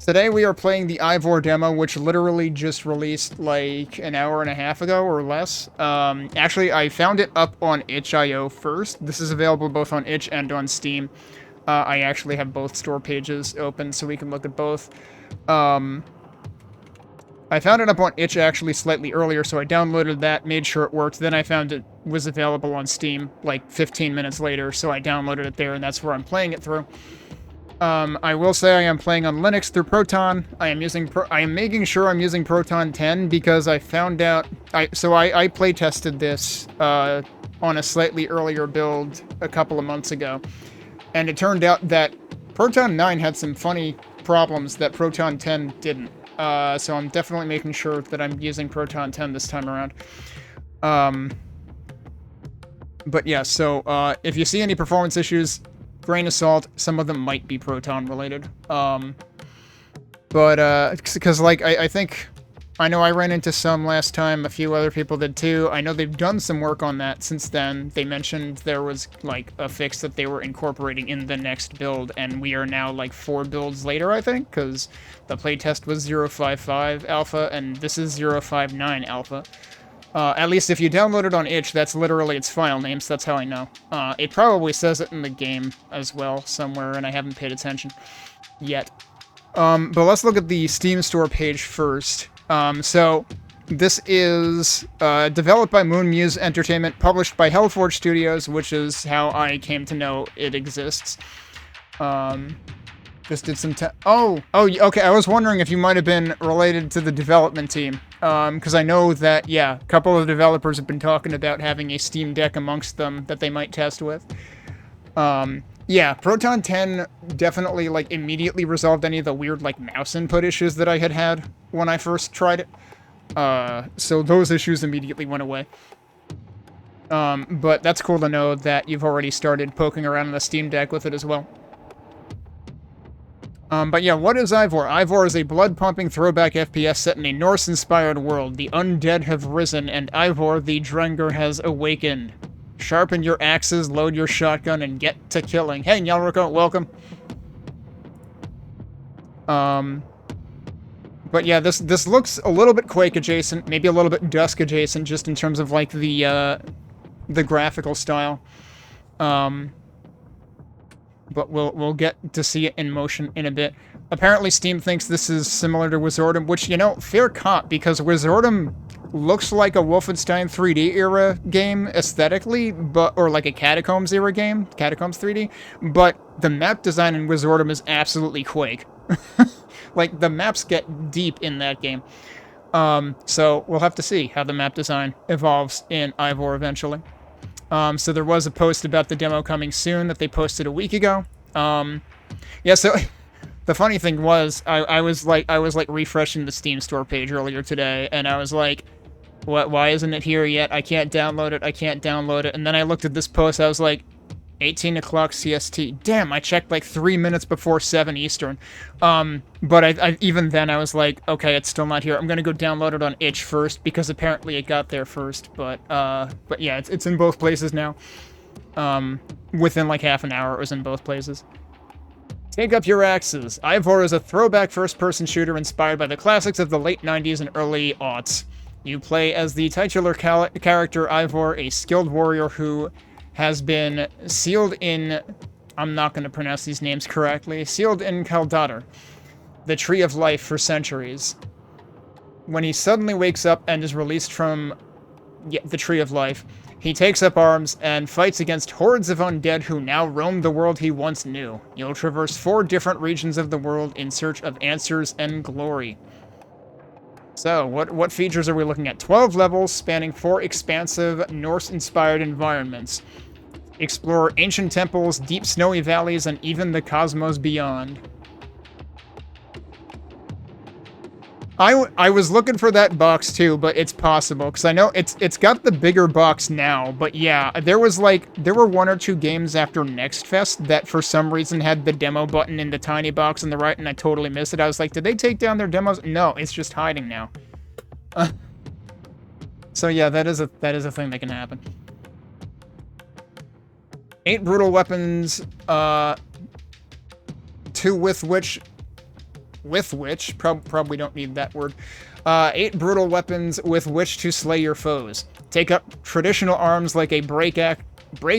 Today we are playing the IVOR Demo, which literally just released like an hour and a half ago or less. Actually, I found it up on itch.io first. This is available both on itch and on Steam. I actually have both store pages open so we can look at both. Um, I found it up on itch actually slightly earlier, so I downloaded that, made sure it worked. Then I found it was available on Steam like 15 minutes later, so I downloaded it there, and that's where I'm playing it through. I will say I am playing on Linux through Proton. I am making sure I'm using Proton 10 because I found out I play tested this on a slightly earlier build a couple of months ago, and it turned out that Proton 9 had some funny problems that Proton 10 didn't. So I'm definitely making sure that I'm using Proton 10 this time around. But yeah, so if you see any performance issues, grain of salt, some of them might be Proton related. Because like, I think, I know I ran into some last time, a few other people did too. I know they've done some work on that since then. They mentioned there was like a fix that they were incorporating in the next build, and we are now like 4 builds later, I think, because the playtest was 0.55 alpha, and this is 0.59 alpha. At least if you download it on itch, that's literally its file name, so that's how I know. It probably says it in the game as well somewhere, and I haven't paid attention yet. But let's look at the Steam store page first. So this is developed by MoonMuse Entertainment, published by Hellforge Studios, which is how I came to know it exists. Just did some okay, I was wondering if you might have been related to the development team. Because I know that, yeah, a couple of developers have been talking about having a Steam Deck amongst them that they might test with. Yeah, Proton 10 definitely, like, immediately resolved any of the weird, like, mouse input issues that I had when I first tried it. So those issues immediately went away. But that's cool to know that you've already started poking around in the Steam Deck with it as well. But yeah, what is IVOR? IVOR is a blood-pumping throwback FPS set in a Norse-inspired world. The undead have risen, and IVOR, the Drenger, has awakened. Sharpen your axes, load your shotgun, and get to killing. Hey, Nyalruko, welcome. But yeah, this looks a little bit Quake adjacent, maybe a little bit Dusk adjacent, just in terms of like the graphical style. But we'll get to see it in motion in a bit. Apparently, Steam thinks this is similar to Wizardom, which, you know, fair cop, because Wizardom looks like a Wolfenstein 3D era game aesthetically, or like a Catacombs era game, Catacombs 3D, but the map design in Wizardom is absolutely Quake. Like, the maps get deep in that game. So we'll have to see how the map design evolves in IVOR eventually. So there was a post about the demo coming soon that they posted a week ago. Yeah, so the funny thing was, I was like refreshing the Steam store page earlier today, and I was like, what? Why isn't it here yet? I can't download it. And then I looked at this post, I was like, 18 o'clock CST. Damn, I checked like 3 minutes before 7 Eastern. But I even then I was like, okay, it's still not here. I'm gonna go download it on itch first because apparently it got there first. But yeah, it's in both places now. Within like half an hour, it was in both places. Take up your axes. IVOR is a throwback first-person shooter inspired by the classics of the late 90s and early aughts. You play as the titular character IVOR, a skilled warrior who has been sealed in, I'm not going to pronounce these names correctly, sealed in Kaldadar, the Tree of Life, for centuries. When he suddenly wakes up and is released from the Tree of Life, he takes up arms and fights against hordes of undead who now roam the world he once knew. You'll traverse 4 different regions of the world in search of answers and glory. So, what features are we looking at? 12 levels spanning 4 expansive Norse-inspired environments. Explore ancient temples, deep snowy valleys, and even the cosmos beyond. I was looking for that box too, but it's possible, because I know it's got the bigger box now, but yeah, there were 1 or 2 games after Next Fest that for some reason had the demo button in the tiny box on the right, and I totally missed it. I was like, did they take down their demos? No, it's just hiding now. So yeah, that is a thing that can happen. 8 brutal weapons, 2 with which with which, probably don't need that word, 8 brutal weapons with which to slay your foes. Take up traditional arms like a break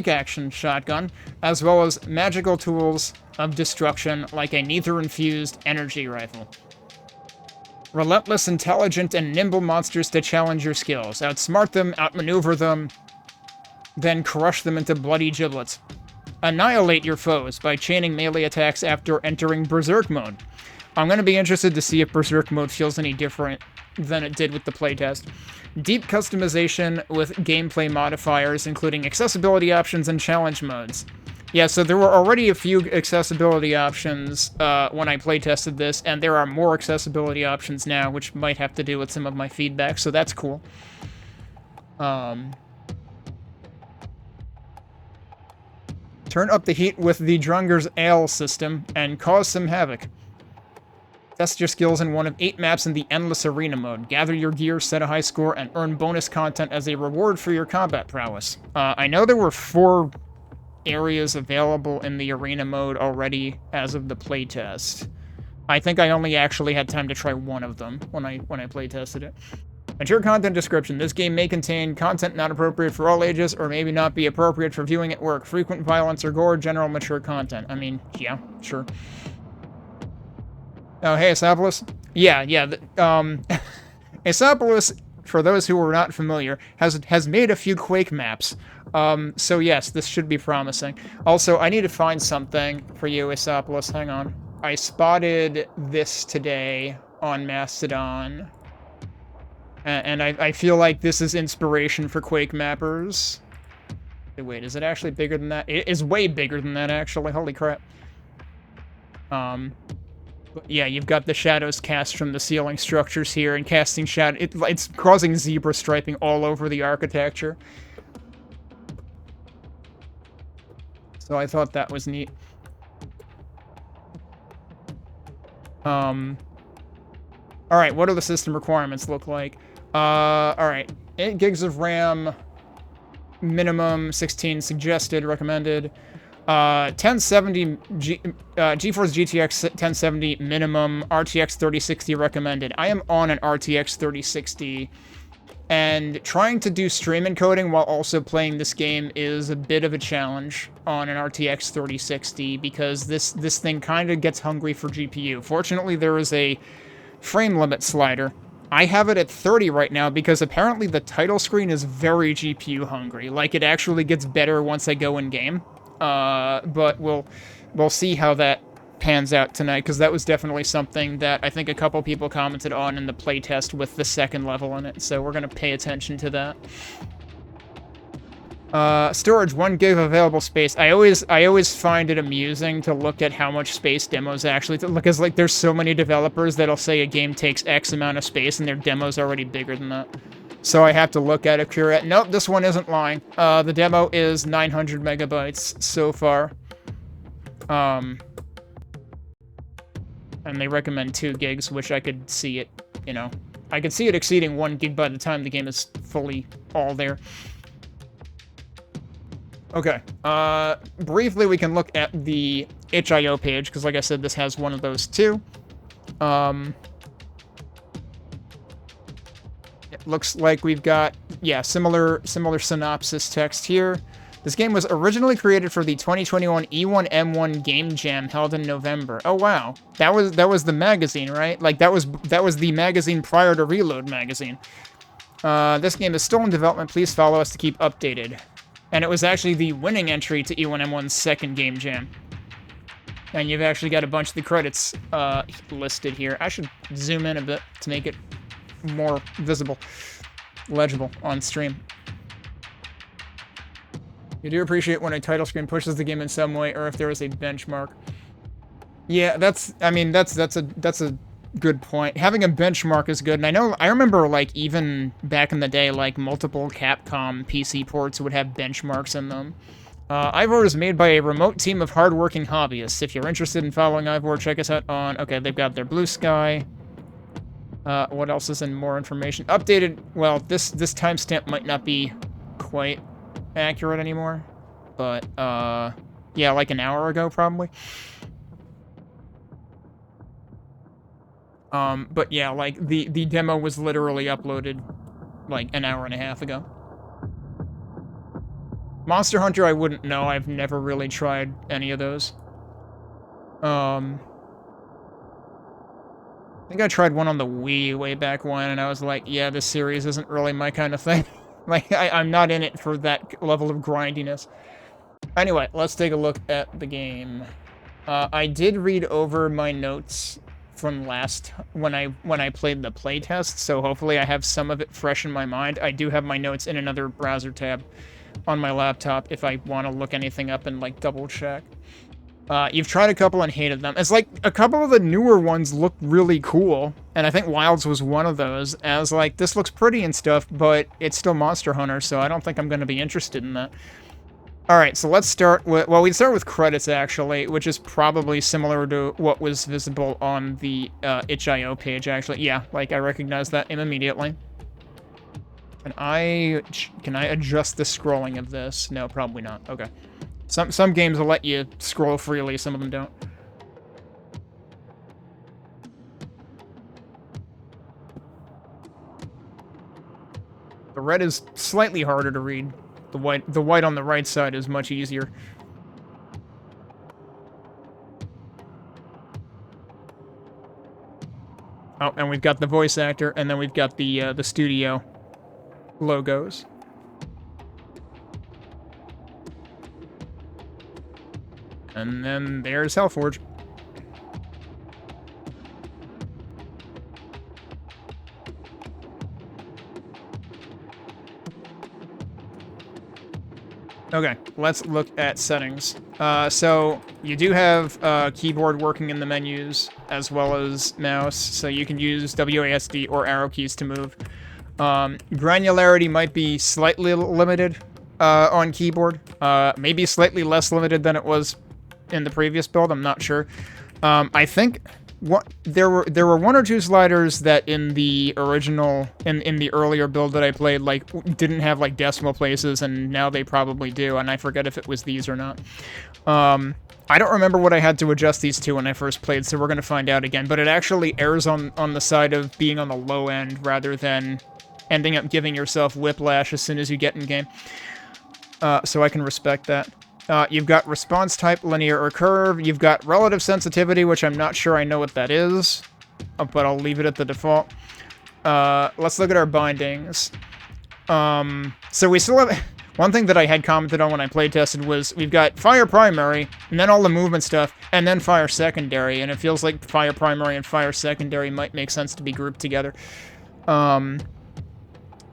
action shotgun, as well as magical tools of destruction like a nether-infused energy rifle. Relentless, intelligent, and nimble monsters to challenge your skills. Outsmart them, outmaneuver them, then crush them into bloody giblets. Annihilate your foes by chaining melee attacks after entering Berserk mode. I'm going to be interested to see if Berserk mode feels any different than it did with the playtest. Deep customization with gameplay modifiers, including accessibility options and challenge modes. Yeah, so there were already a few accessibility options when I playtested this, and there are more accessibility options now, which might have to do with some of my feedback, so that's cool. Turn up the heat with the Drunger's Ale system and cause some havoc. Test your skills in one of 8 maps in the Endless Arena mode. Gather your gear, set a high score, and earn bonus content as a reward for your combat prowess. I know there were 4 areas available in the Arena mode already as of the playtest. I think I only actually had time to try one of them when I playtested it. Mature content description. This game may contain content not appropriate for all ages, or maybe not be appropriate for viewing at work. Frequent violence or gore, general mature content. I mean, yeah, sure. Oh, hey, Asapolis? Yeah. Asapolis, for those who are not familiar, has made a few Quake maps. So yes, this should be promising. Also, I need to find something for you, Asapolis. Hang on. I spotted this today on Mastodon. And I feel like this is inspiration for Quake mappers. Wait, is it actually bigger than that? It is way bigger than that, actually. Holy crap. But yeah, you've got the shadows cast from the ceiling structures here, and casting shadow. It's causing zebra striping all over the architecture. So I thought that was neat. Alright, what do the system requirements look like? Alright, 8 gigs of RAM, minimum, 16 suggested, recommended. 1070, GeForce GTX 1070 minimum, RTX 3060 recommended. I am on an RTX 3060, and trying to do stream encoding while also playing this game is a bit of a challenge on an RTX 3060, because this thing kind of gets hungry for GPU. Fortunately, there is a frame limit slider. I have it at 30 right now because apparently the title screen is very GPU hungry. Like, it actually gets better once I go in-game. But we'll see how that pans out tonight, because that was definitely something that I think a couple people commented on in the playtest with the second level in it, so we're going to pay attention to that. Storage, 1 gig of available space. I always find it amusing to look at how much space demos actually because like there's so many developers that'll say a game takes X amount of space and their demo's already bigger than that. So I have to look at it, curate. Nope, this one isn't lying. The demo is 900 megabytes so far. And they recommend 2 gigs, which I could see it, you know. I could see it exceeding 1 gig by the time the game is fully all there. Okay, briefly we can look at the HIO page, because like I said, this has one of those too. It looks like we've got, yeah, similar synopsis text here. This game was originally created for the 2021 E1M1 Game Jam held in November. Oh wow, that was the magazine, right? Like that was the magazine prior to Reload magazine. This game is still in development. Please follow us to keep updated. And it was actually the winning entry to E1M1's second Game Jam. And you've actually got a bunch of the credits listed here. I should zoom in a bit to make it more visible, legible on stream. You do appreciate when a title screen pushes the game in some way, or if there is a benchmark. Yeah, that's a good point. Having a benchmark is good, and I remember, like, even back in the day, like, multiple Capcom PC ports would have benchmarks in them. IVOR is made by a remote team of hardworking hobbyists. If you're interested in following IVOR, check us out on... Okay, they've got their Blue Sky. What else is in more information? Updated... Well, this timestamp might not be quite accurate anymore, but, yeah, like an hour ago, probably. But yeah, like, the demo was literally uploaded, like, an hour and a half ago. Monster Hunter, I wouldn't know. I've never really tried any of those. I think I tried one on the Wii way back when, and I was like, yeah, this series isn't really my kind of thing. Like, I'm not in it for that level of grindiness. Anyway, let's take a look at the game. I did read over my notes from when I played the playtest, so hopefully I have some of it fresh in my mind. I do have my notes in another browser tab on my laptop if I want to look anything up and, like, double check. You've tried a couple and hated them. It's like, a couple of the newer ones look really cool, and I think Wilds was one of those. And I was like, this looks pretty and stuff, but it's still Monster Hunter, so I don't think I'm going to be interested in that. Alright, so let's start with... Well, we start with credits, actually, which is probably similar to what was visible on the itch.io page, actually. Yeah, like, I recognize that immediately. Can I adjust the scrolling of this? No, probably not. Okay. Some games will let you scroll freely, some of them don't. The red is slightly harder to read. The white on the right side is much easier. Oh, and we've got the voice actor, and then we've got the studio logos. And then there's Hellforge. Okay, let's look at settings. So you do have keyboard working in the menus as well as mouse, so you can use WASD or arrow keys to move. Granularity might be slightly limited on keyboard, maybe slightly less limited than it was in the previous build. I'm not sure. I think there were one or two sliders that in the original in the earlier build that I played, like, didn't have, like, decimal places, and now they probably do, and I forget if it was these or not. I don't remember what I had to adjust these to when I first played, so we're going to find out again, but it actually errs on the side of being on the low end rather than ending up giving yourself whiplash as soon as you get in game. So I can respect that. You've got response type, linear or curve. You've got relative sensitivity, which I'm not sure I know what that is, but I'll leave it at the default. Let's look at our bindings. So we still have... One thing that I had commented on when I playtested was we've got fire primary, and then all the movement stuff, and then fire secondary, and it feels like fire primary and fire secondary might make sense to be grouped together.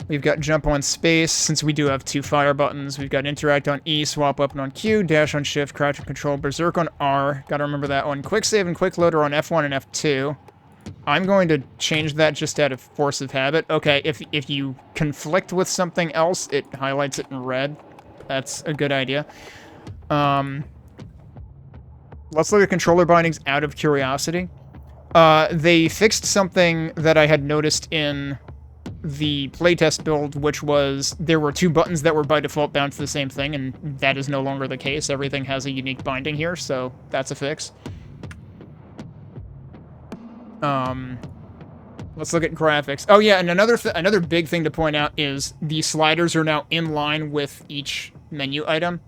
We've got jump on space, since we do have two fire buttons. We've got interact on E, swap weapon on Q, dash on shift, crouch and control, berserk on R. Gotta remember that one. Quick save and quick load are on F1 and F2. I'm going to change that just out of force of habit. Okay, if you conflict with something else, it highlights it in red. That's a good idea. Let's look at controller bindings out of curiosity. They fixed something that I had noticed in the playtest build, which was there were two buttons that were by default bound to the same thing, and that is no longer the case. Everything has a unique binding here, so that's a fix. Let's look at graphics. Oh yeah, and another big thing to point out is the sliders are now in line with each menu item,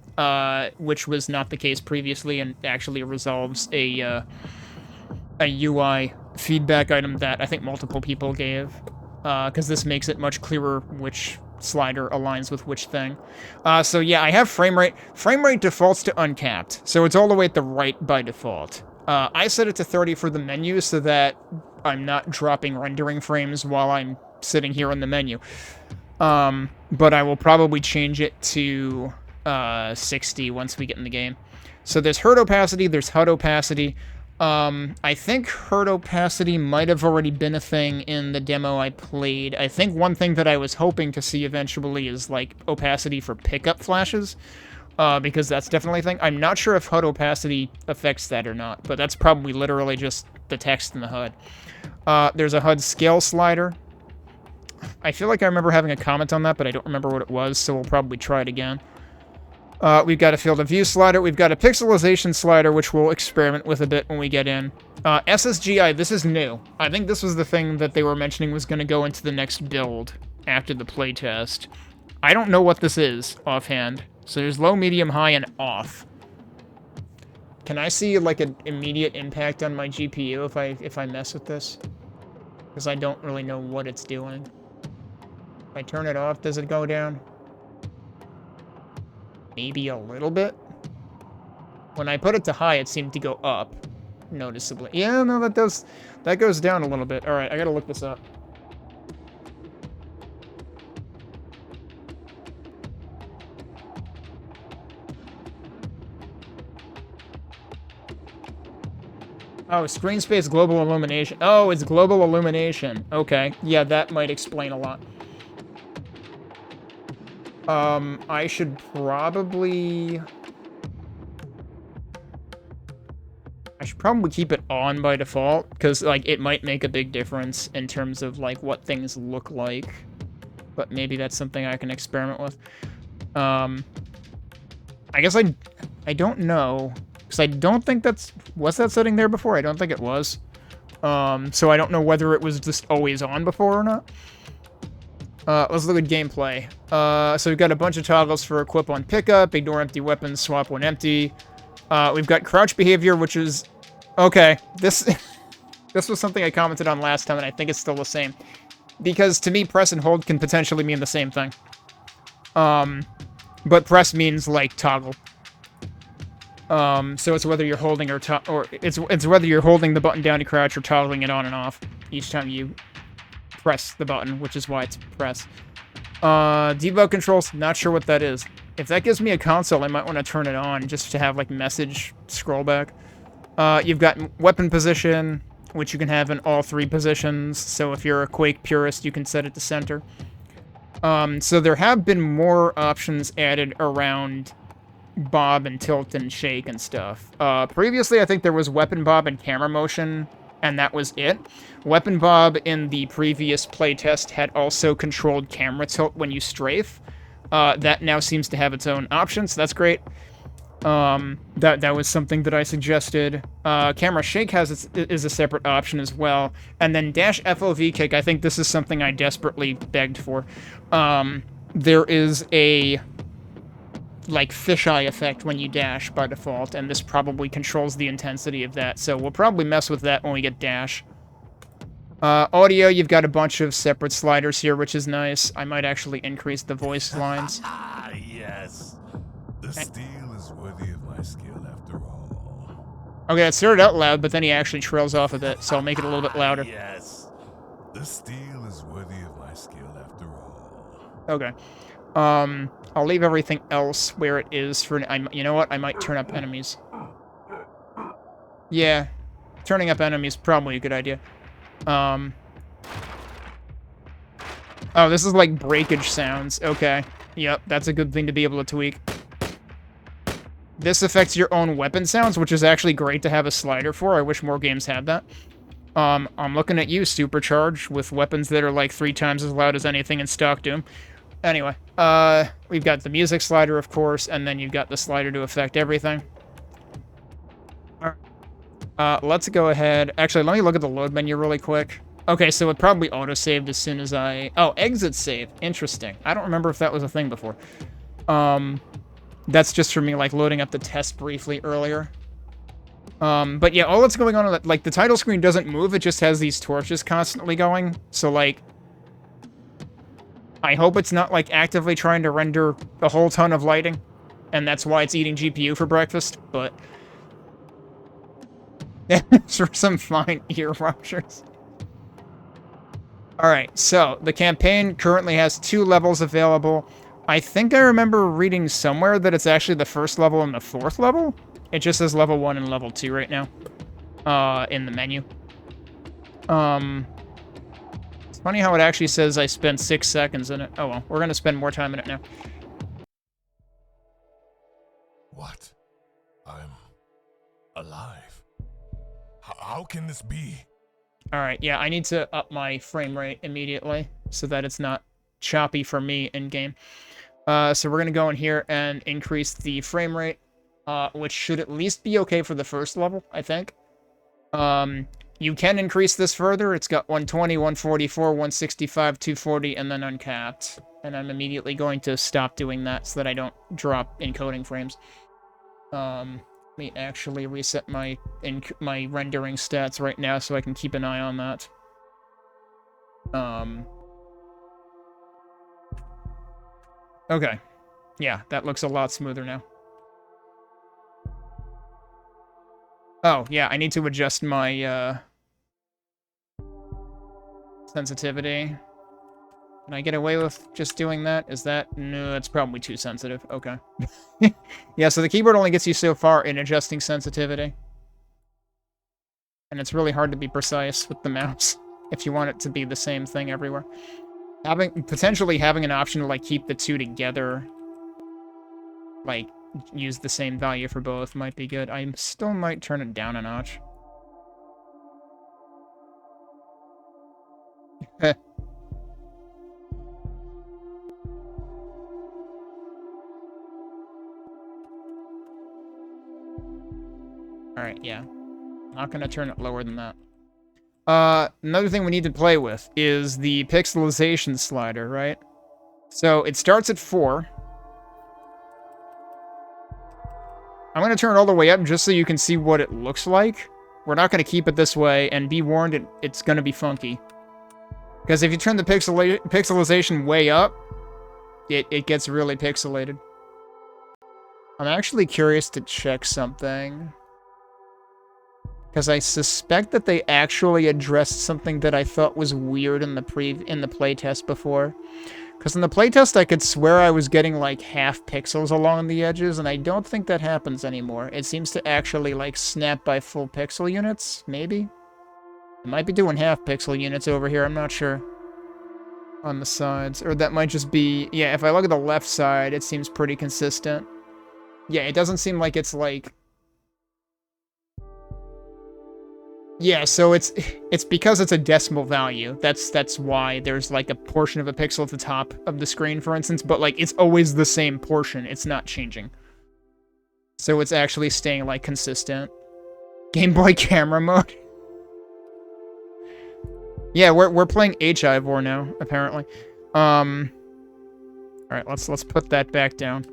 which was not the case previously, and actually resolves a UI feedback item that I think multiple people gave. Because this makes it much clearer which slider aligns with which thing. So yeah, I have frame rate. Frame rate defaults to uncapped, so it's all the way at the right by default. I set it to 30 for the menu so that I'm not dropping rendering frames while I'm sitting here in the menu. But I will probably change it to 60 once we get in the game. So there's herd opacity, there's HUD opacity. I think herd opacity might have already been a thing in the demo I played. I think one thing that I was hoping to see eventually is, like, opacity for pickup flashes, because that's definitely a thing. I'm not sure if HUD opacity affects that or not, but that's probably literally just the text in the HUD. There's a HUD scale slider. I feel like I remember having a comment on that, but I don't remember what it was, so we'll probably try it again. We've got a field of view slider. We've got a pixelization slider, which we'll experiment with a bit when we get in. SSGI, this is new. I think this was the thing that they were mentioning was going to go into the next build after the playtest. I don't know what this is offhand. So there's low, medium, high, and off. Can I see like an immediate impact on my GPU if I mess with this? Because I don't really know what it's doing. If I turn it off, does it go down? Maybe a little bit. When I put it to high, it seemed to go up noticeably. Yeah, no, that goes down a little bit. All right, I gotta look this up. Oh, screen space global illumination. Oh, it's global illumination. Okay, yeah, that might explain a lot. I should probably keep it on by default, because, like, it might make a big difference in terms of, like, what things look like. But maybe that's something I can experiment with. I guess I don't know, because I don't think was that setting there before? I don't think it was. So I don't know whether it was just always on before or not. Let's look at gameplay. So we've got a bunch of toggles for equip on pickup, ignore empty weapons, swap when empty. We've got crouch behavior, which is... Okay, this was something I commented on last time, and I think it's still the same. Because to me, press and hold can potentially mean the same thing. But press means, like, toggle. So it's whether you're holding or it's whether you're holding the button down to crouch or toggling it on and off each time you press the button, which is why it's press. Debug controls, not sure what that is. If that gives me a console, I might want to turn it on just to have, like, message scroll back. You've got weapon position, which you can have in all 3 positions. So if you're a Quake purist, you can set it to center. So there have been more options added around bob and tilt and shake and stuff. Previously, I think there was weapon bob and camera motion, and that was it. Weapon bob in the previous playtest had also controlled camera tilt when you strafe. That now seems to have its own option, so that's great. That was something that I suggested. Camera shake is a separate option as well. And then dash FOV kick, I think this is something I desperately begged for. There is a, like, fisheye effect when you dash by default, and this probably controls the intensity of that. So we'll probably mess with that when we get dash. Audio, you've got a bunch of separate sliders here, which is nice. I might actually increase the voice lines. Yes. The steel is worthy of my skill after all. Okay, it started out loud, but then he actually trails off a bit, so I'll make it a little bit louder. Yes. The steel is worthy of my skill after all. Okay. I'll leave everything else where it is for... you know what? I might turn up enemies. Yeah. Turning up enemies is probably a good idea. Oh, this is like breakage sounds. Okay. Yep, that's a good thing to be able to tweak. This affects your own weapon sounds, which is actually great to have a slider for. I wish more games had that. I'm looking at you, Supercharge, with weapons that are like 3 times as loud as anything in stock Doom. Anyway, we've got the music slider, of course, and then you've got the slider to affect everything. Let's go ahead. Actually, let me look at the load menu really quick. Okay, so it probably auto-saved as soon as I... Oh, exit save. Interesting. I don't remember if that was a thing before. That's just for me, like, loading up the test briefly earlier. But yeah, all that's going on, like, the title screen doesn't move, it just has these torches constantly going. So, like, I hope it's not, like, actively trying to render a whole ton of lighting, and that's why it's eating GPU for breakfast, but... for some fine ear ruptures. Alright, so, the campaign currently has 2 levels available. I think I remember reading somewhere that it's actually the 1st level and the 4th level. It just says level 1 and level 2 right now. In the menu. It's funny how it actually says I spent 6 seconds in it. Oh well, we're gonna spend more time in it now. What? I'm alive. How can this be? Alright, yeah, I need to up my frame rate immediately so that it's not choppy for me in-game. So we're going to go in here and increase the frame rate, which should at least be okay for the first level, I think. You can increase this further. It's got 120, 144, 165, 240, and then uncapped. And I'm immediately going to stop doing that so that I don't drop encoding frames. Let me actually reset my rendering stats right now so I can keep an eye on that. Okay. Yeah, that looks a lot smoother now. Oh, yeah, I need to adjust my, sensitivity. Can I get away with just doing that? Is that... No, that's probably too sensitive. Okay. Yeah, so the keyboard only gets you so far in adjusting sensitivity. And it's really hard to be precise with the mouse if you want it to be the same thing everywhere. Potentially having an option to, like, keep the two together, like, use the same value for both might be good. I still might turn it down a notch. Alright, yeah. Not gonna turn it lower than that. Another thing we need to play with is the pixelization slider, right? So it starts at 4. I'm gonna turn it all the way up just so you can see what it looks like. We're not gonna keep it this way, and be warned, it's gonna be funky. Because if you turn the pixelization way up, it gets really pixelated. I'm actually curious to check something. Because I suspect that they actually addressed something that I thought was weird in the playtest before. Because in the playtest, I could swear I was getting, like, half pixels along the edges, and I don't think that happens anymore. It seems to actually, like, snap by full pixel units, maybe? It might be doing half pixel units over here, I'm not sure. On the sides. Or that might just be... Yeah, if I look at the left side, it seems pretty consistent. Yeah, it doesn't seem like it's, like... Yeah, so it's because it's a decimal value. That's why there's, like, a portion of a pixel at the top of the screen, for instance, but, like, it's always the same portion. It's not changing. So it's actually staying, like, consistent. Game Boy camera mode. Yeah, we're playing IVOR now, apparently. Alright, let's put that back down.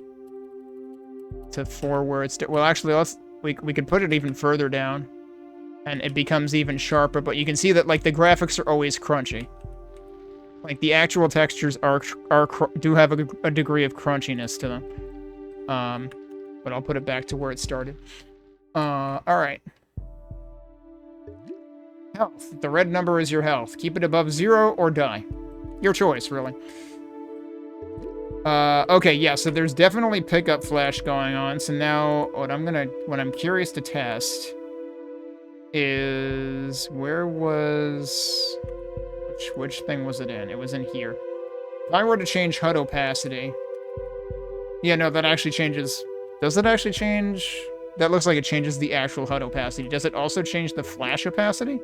To 4 where it's... Well, actually, we could put it even further down. And it becomes even sharper, but you can see that, like, the graphics are always crunchy. Like, the actual textures do have a degree of crunchiness to them. But I'll put it back to where it started. Alright. Health. The red number is your health. Keep it above 0 or die. Your choice, really. Okay, yeah, so there's definitely pickup flash going on, so now what I'm curious to test is where was which thing was it in? It was in here. If I were to change HUD opacity, yeah, no, that actually changes. Does it actually change? That looks like it changes the actual HUD opacity. Does it also change the flash opacity?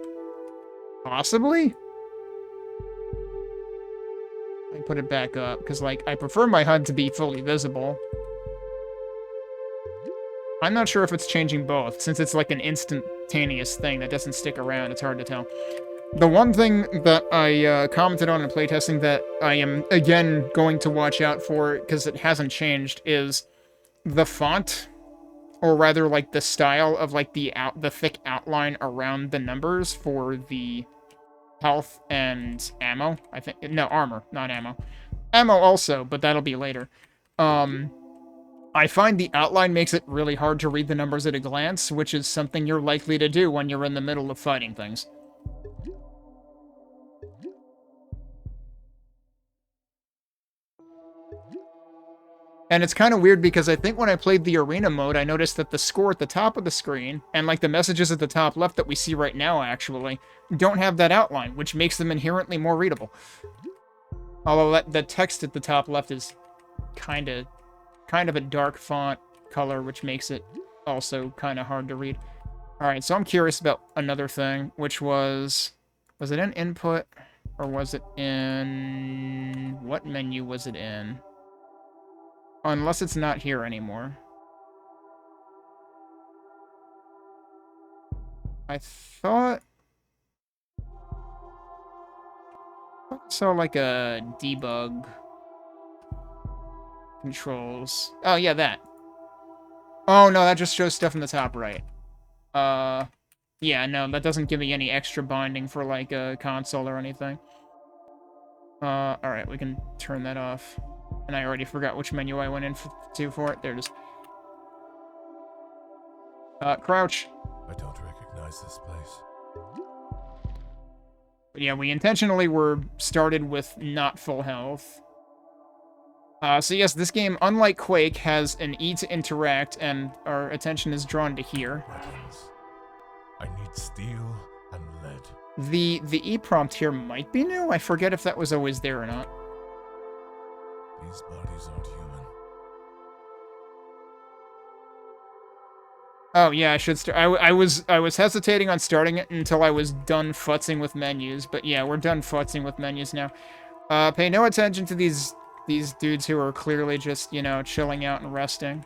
Possibly. I put it back up because, like, I prefer my HUD to be fully visible. I'm not sure if it's changing both, since it's like an instantaneous thing that doesn't stick around. It's hard to tell. The one thing that I commented on in playtesting that I am, again, going to watch out for, because it hasn't changed, is the font, or rather, like, the style of, like, the thick outline around the numbers for the health and ammo. I think... No, armor, not ammo. Ammo also, but that'll be later. I find the outline makes it really hard to read the numbers at a glance, which is something you're likely to do when you're in the middle of fighting things. And it's kind of weird because I think when I played the arena mode, I noticed that the score at the top of the screen, and like the messages at the top left that we see right now, actually, don't have that outline, which makes them inherently more readable. Although the text at the top left is kind of a dark font color, which makes it also kind of hard to read. Alright, so I'm curious about another thing, which was it in input, or was it in... What menu was it in? Unless it's not here anymore. I thought... I saw like a debug controls. Oh, yeah, that. Oh, no, that just shows stuff in the top right. Yeah, no, that doesn't give me any extra binding for, like, a console or anything. Alright, we can turn that off. And I already forgot which menu I went to for it. There it is. Crouch. I don't recognize this place. But yeah, we intentionally were started with not full health. So yes, this game, unlike Quake, has an E to interact, and our attention is drawn to here. Weapons. I need steel and lead. The E prompt here might be new. I forget if that was always there or not. These bodies aren't human. Oh yeah, I should start. I was hesitating on starting it until I was done futzing with menus, but yeah, we're done futzing with menus now. Pay no attention to these dudes who are clearly just, you know, chilling out and resting.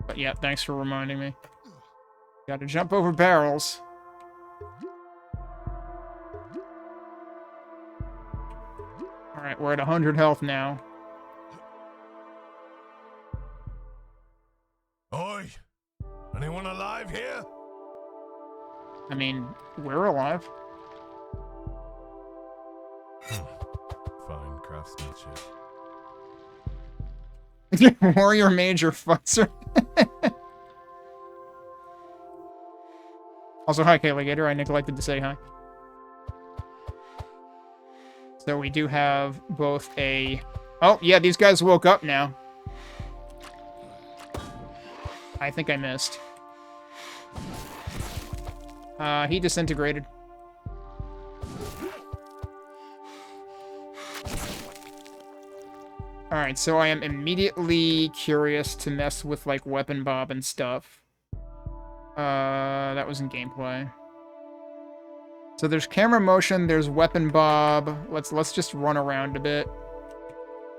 But yeah, thanks for reminding me. Gotta jump over barrels. Alright, we're at 100 health now. Oi! Anyone alive here? I mean, we're alive. Fine craftsmanship. Warrior Major Futzer. Also, hi, Kayligator. I neglected to say hi. So we do have both a... Oh, yeah, these guys woke up now. I think I missed. He disintegrated. Alright, so I am immediately curious to mess with, like, Weapon Bob and stuff. That was in gameplay. So there's camera motion, there's Weapon Bob. Let's just run around a bit.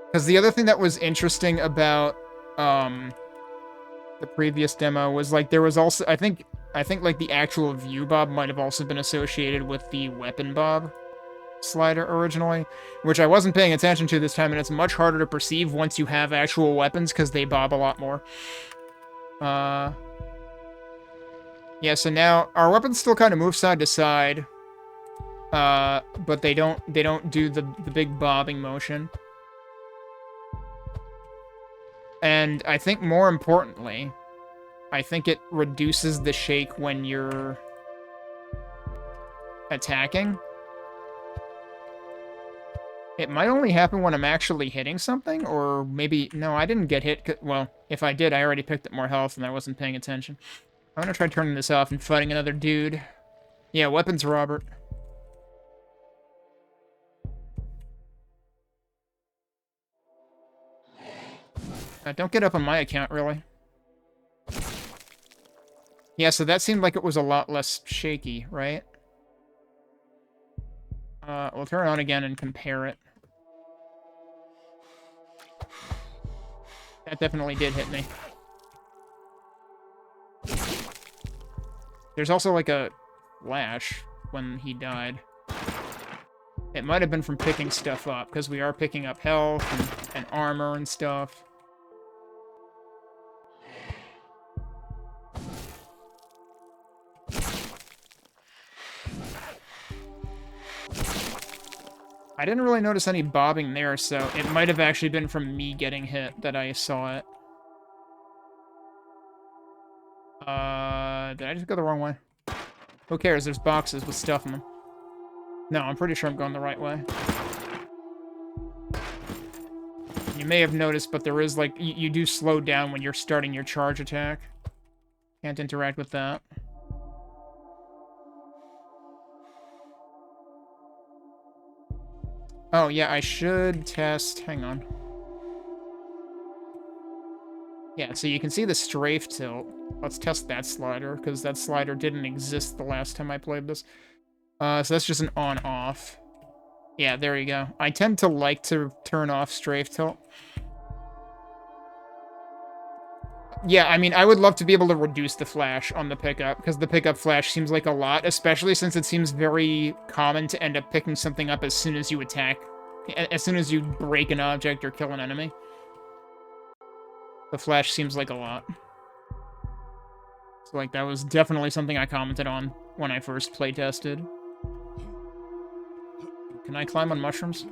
Because the other thing that was interesting about, the previous demo was, like, there was also... I think like, the actual View Bob might have also been associated with the Weapon Bob slider originally, which I wasn't paying attention to this time, and it's much harder to perceive once you have actual weapons, because they bob a lot more. Yeah, so now, our weapons still kind of move side to side, but they don't do the big bobbing motion. And I think more importantly, I think it reduces the shake when you're attacking. It might only happen when I'm actually hitting something, or maybe... No, I didn't get hit. Well, if I did, I already picked up more health and I wasn't paying attention. I'm gonna try turning this off and fighting another dude. Yeah, weapons, Robert. Don't get up on my account, really. Yeah, so that seemed like it was a lot less shaky, right? We'll turn it on again and compare it. That definitely did hit me. There's also, like, a flash when he died. It might have been from picking stuff up, because we are picking up health and armor and stuff. I didn't really notice any bobbing there, so it might have actually been from me getting hit that I saw it. Did I just go the wrong way? Who cares? There's boxes with stuff in them. No, I'm pretty sure I'm going the right way. You may have noticed, but there is, like, you do slow down when you're starting your charge attack. Can't interact with that. Oh, yeah, I should test... Hang on. Yeah, so you can see the strafe tilt. Let's test that slider, because that slider didn't exist the last time I played this. So that's just an on-off. Yeah, there you go. I tend to like to turn off strafe tilt. Yeah, I mean, I would love to be able to reduce the flash on the pickup, because the pickup flash seems like a lot, especially since it seems very common to end up picking something up as soon as you attack. As soon as you break an object or kill an enemy. The flash seems like a lot. So, like, that was definitely something I commented on when I first playtested. Can I climb on mushrooms?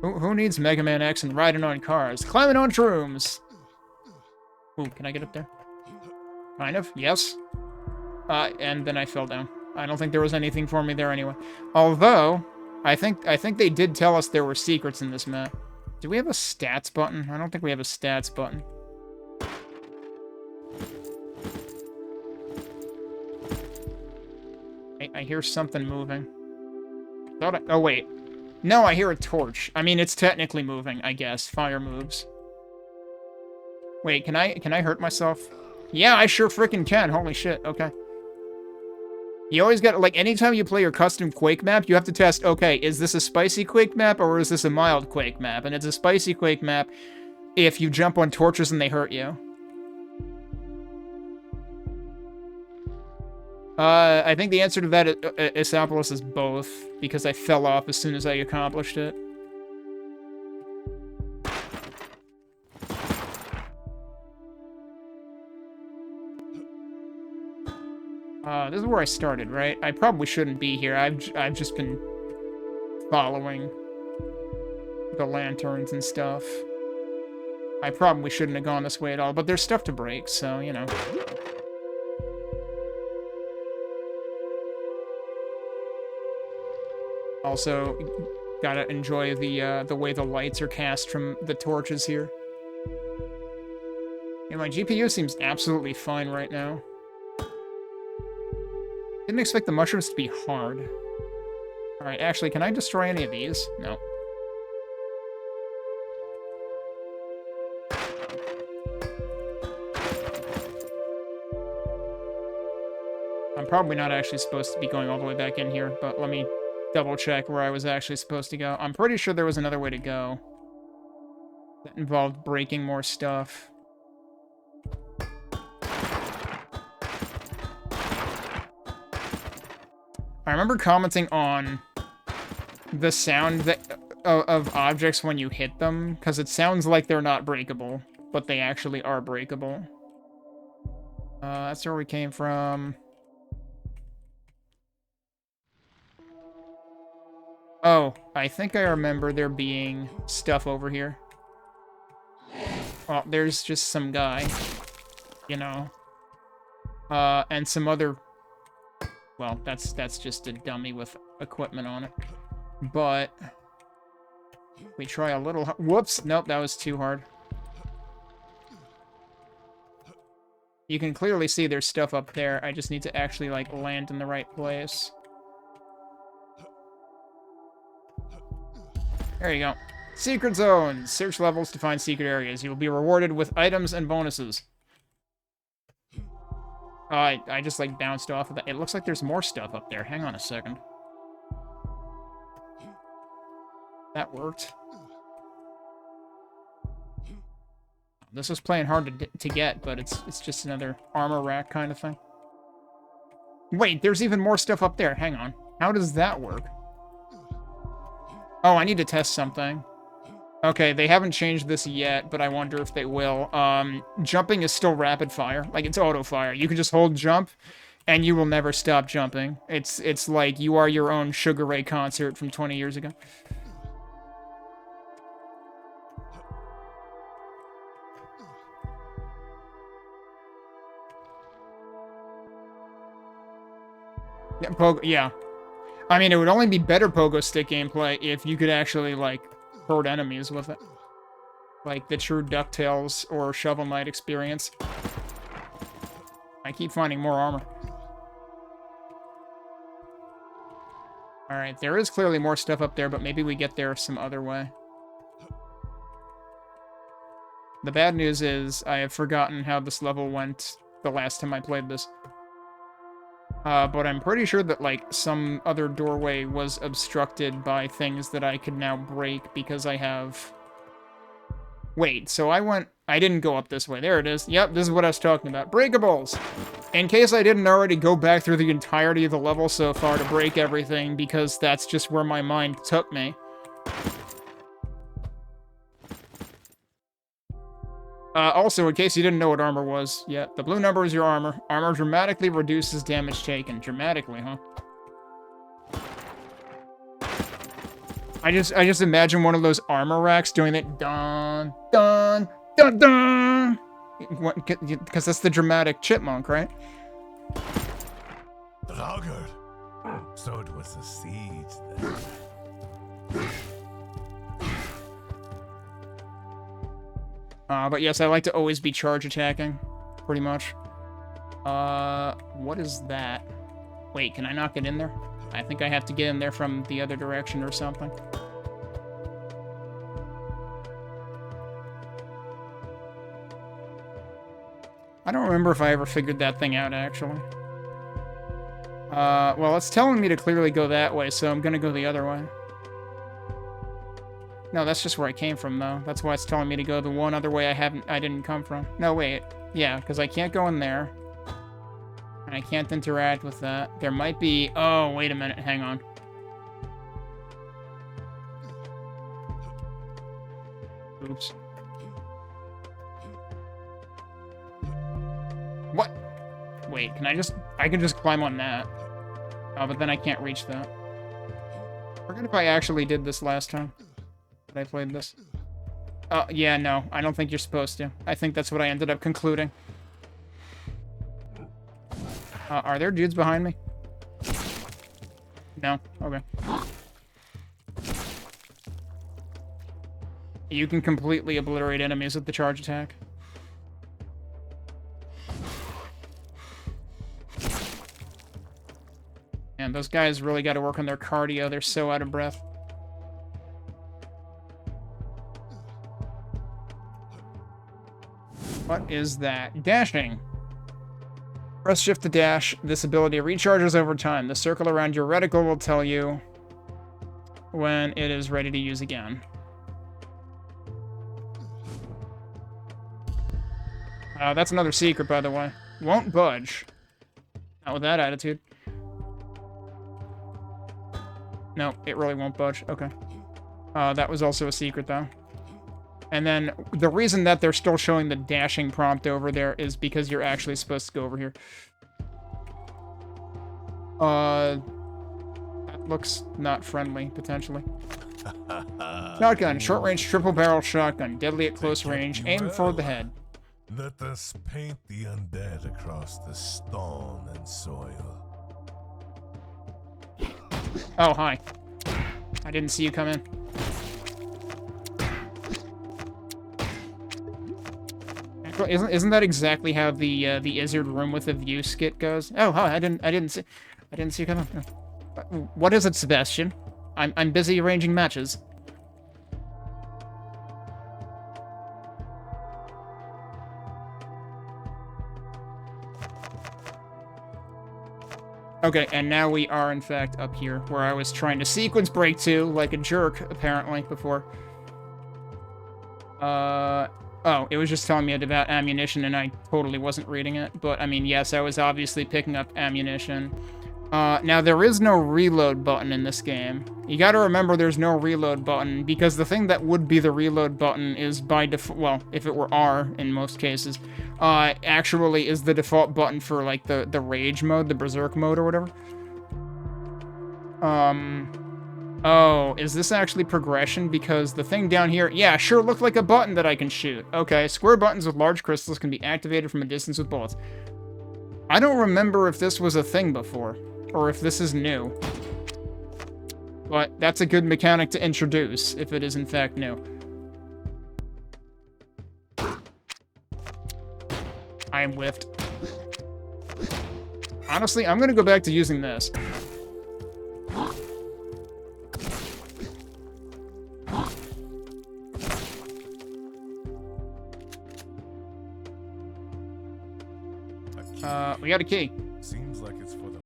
Who needs Mega Man X and riding on cars? Climbing on shrooms! Ooh, can I get up there? Kind of, yes. And then I fell down. I don't think there was anything for me there anyway. Although, I think they did tell us there were secrets in this map. Do we have a stats button? I don't think we have a stats button. I hear something moving. Oh, wait. No, I hear a torch. I mean, it's technically moving, I guess. Fire moves. Wait, can I hurt myself? Yeah, I sure freaking can. Holy shit. Okay. You always got, like, anytime you play your custom Quake map, you have to test, okay, is this a spicy Quake map or is this a mild Quake map? And it's a spicy Quake map if you jump on torches and they hurt you. I think the answer to that, Isapolis, is both, because I fell off as soon as I accomplished it. This is where I started, right? I probably shouldn't be here. I've just been following the lanterns and stuff. I probably shouldn't have gone this way at all, but there's stuff to break, so, you know. Also, gotta enjoy the way the lights are cast from the torches here. Yeah, my GPU seems absolutely fine right now. Didn't expect the mushrooms to be hard. Alright, actually, can I destroy any of these? No. I'm probably not actually supposed to be going all the way back in here, but let me double check where I was actually supposed to go. I'm pretty sure there was another way to go that involved breaking more stuff. I remember commenting on the sound that of objects when you hit them, because it sounds like they're not breakable, but they actually are breakable. That's where we came from. Oh, I think I remember there being stuff over here. Well, there's just some guy, you know. And some other... Well, that's just a dummy with equipment on it. But... we try a little... Whoops! Nope, that was too hard. You can clearly see there's stuff up there. I just need to actually, like, land in the right place. There you go. Secret zones. Search levels to find secret areas. You will be rewarded with items and bonuses. I just, like, bounced off of that. It looks like there's more stuff up there. Hang on a second. That worked. This was playing hard to get, but it's just another armor rack kind of thing. Wait, there's even more stuff up there. Hang on. How does that work? Oh, I need to test something. Okay, they haven't changed this yet, but I wonder if they will. Jumping is still rapid fire. Like, it's auto fire. You can just hold jump, and you will never stop jumping. It's like you are your own Sugar Ray concert from 20 years ago. Yeah. I mean, it would only be better pogo stick gameplay if you could actually, like, hurt enemies with it. Like the true DuckTales or Shovel Knight experience. I keep finding more armor. Alright, there is clearly more stuff up there, but maybe we get there some other way. The bad news is I have forgotten how this level went the last time I played this. But I'm pretty sure that, like, some other doorway was obstructed by things that I could now break because I have... Wait, so I didn't go up this way. There it is. Yep, this is what I was talking about. Breakables! In case I didn't already go back through the entirety of the level so far to break everything, because that's just where my mind took me. Also, in case you didn't know what armor was, yeah, the blue number is your armor. Armor dramatically reduces damage taken. Dramatically, huh? I just imagine one of those armor racks doing it. Dun, dun, dun, dun! Because that's the dramatic chipmunk, right? Lagered. So it was a siege then. But yes, I like to always be charge attacking, pretty much. What is that? Wait, can I not get in there? I think I have to get in there from the other direction or something. I don't remember if I ever figured that thing out, actually. Well, it's telling me to clearly go that way, so I'm gonna go the other way. No, that's just where I came from, though. That's why it's telling me to go the one other way I didn't come from. No, wait. Yeah, because I can't go in there. And I can't interact with that. There might be... Oh, wait a minute. Hang on. Oops. What? Wait, can I just... I can just climb on that. Oh, but then I can't reach that. Forget if I actually did this last time. I played this. Oh, yeah, no. I don't think you're supposed to. I think that's what I ended up concluding. Are there dudes behind me? No? Okay. You can completely obliterate enemies with the charge attack. And those guys really got to work on their cardio. They're so out of breath. What is that? Dashing. Press shift to dash. This ability recharges over time. The circle around your reticle will tell you when it is ready to use again. That's another secret, by the way. Won't budge. Not with that attitude. No, it really won't budge. Okay. That was also a secret, though. And then the reason that they're still showing the dashing prompt over there is because you're actually supposed to go over here. That looks not friendly, potentially. Shotgun, short-range triple-barrel shotgun, deadly at close range, aim for the head. Let us paint the undead across the stone and soil. Oh, hi. I didn't see you come in. Isn't that exactly how the Izzard room with a view skit goes? Oh, hi, I didn't see you come in. What is it, Sebastian? I'm busy arranging matches. Okay, and now we are, in fact, up here, where I was trying to sequence break to, like a jerk, apparently, before. Oh, it was just telling me about ammunition, and I totally wasn't reading it. But, I mean, yes, I was obviously picking up ammunition. Now, there is no reload button in this game. You gotta remember there's no reload button, because the thing that would be the reload button is by default, well, if it were R in most cases, actually is the default button for, like, the rage mode, the berserk mode or whatever. Oh, is this actually progression? Because the thing down here, yeah, sure looked like a button that I can shoot. Okay, square buttons with large crystals can be activated from a distance with bullets. I don't remember if this was a thing before, or if this is new. But that's a good mechanic to introduce, if it is in fact new. I am whiffed. Honestly, I'm gonna go back to using this. We got a key. Seems like it's for the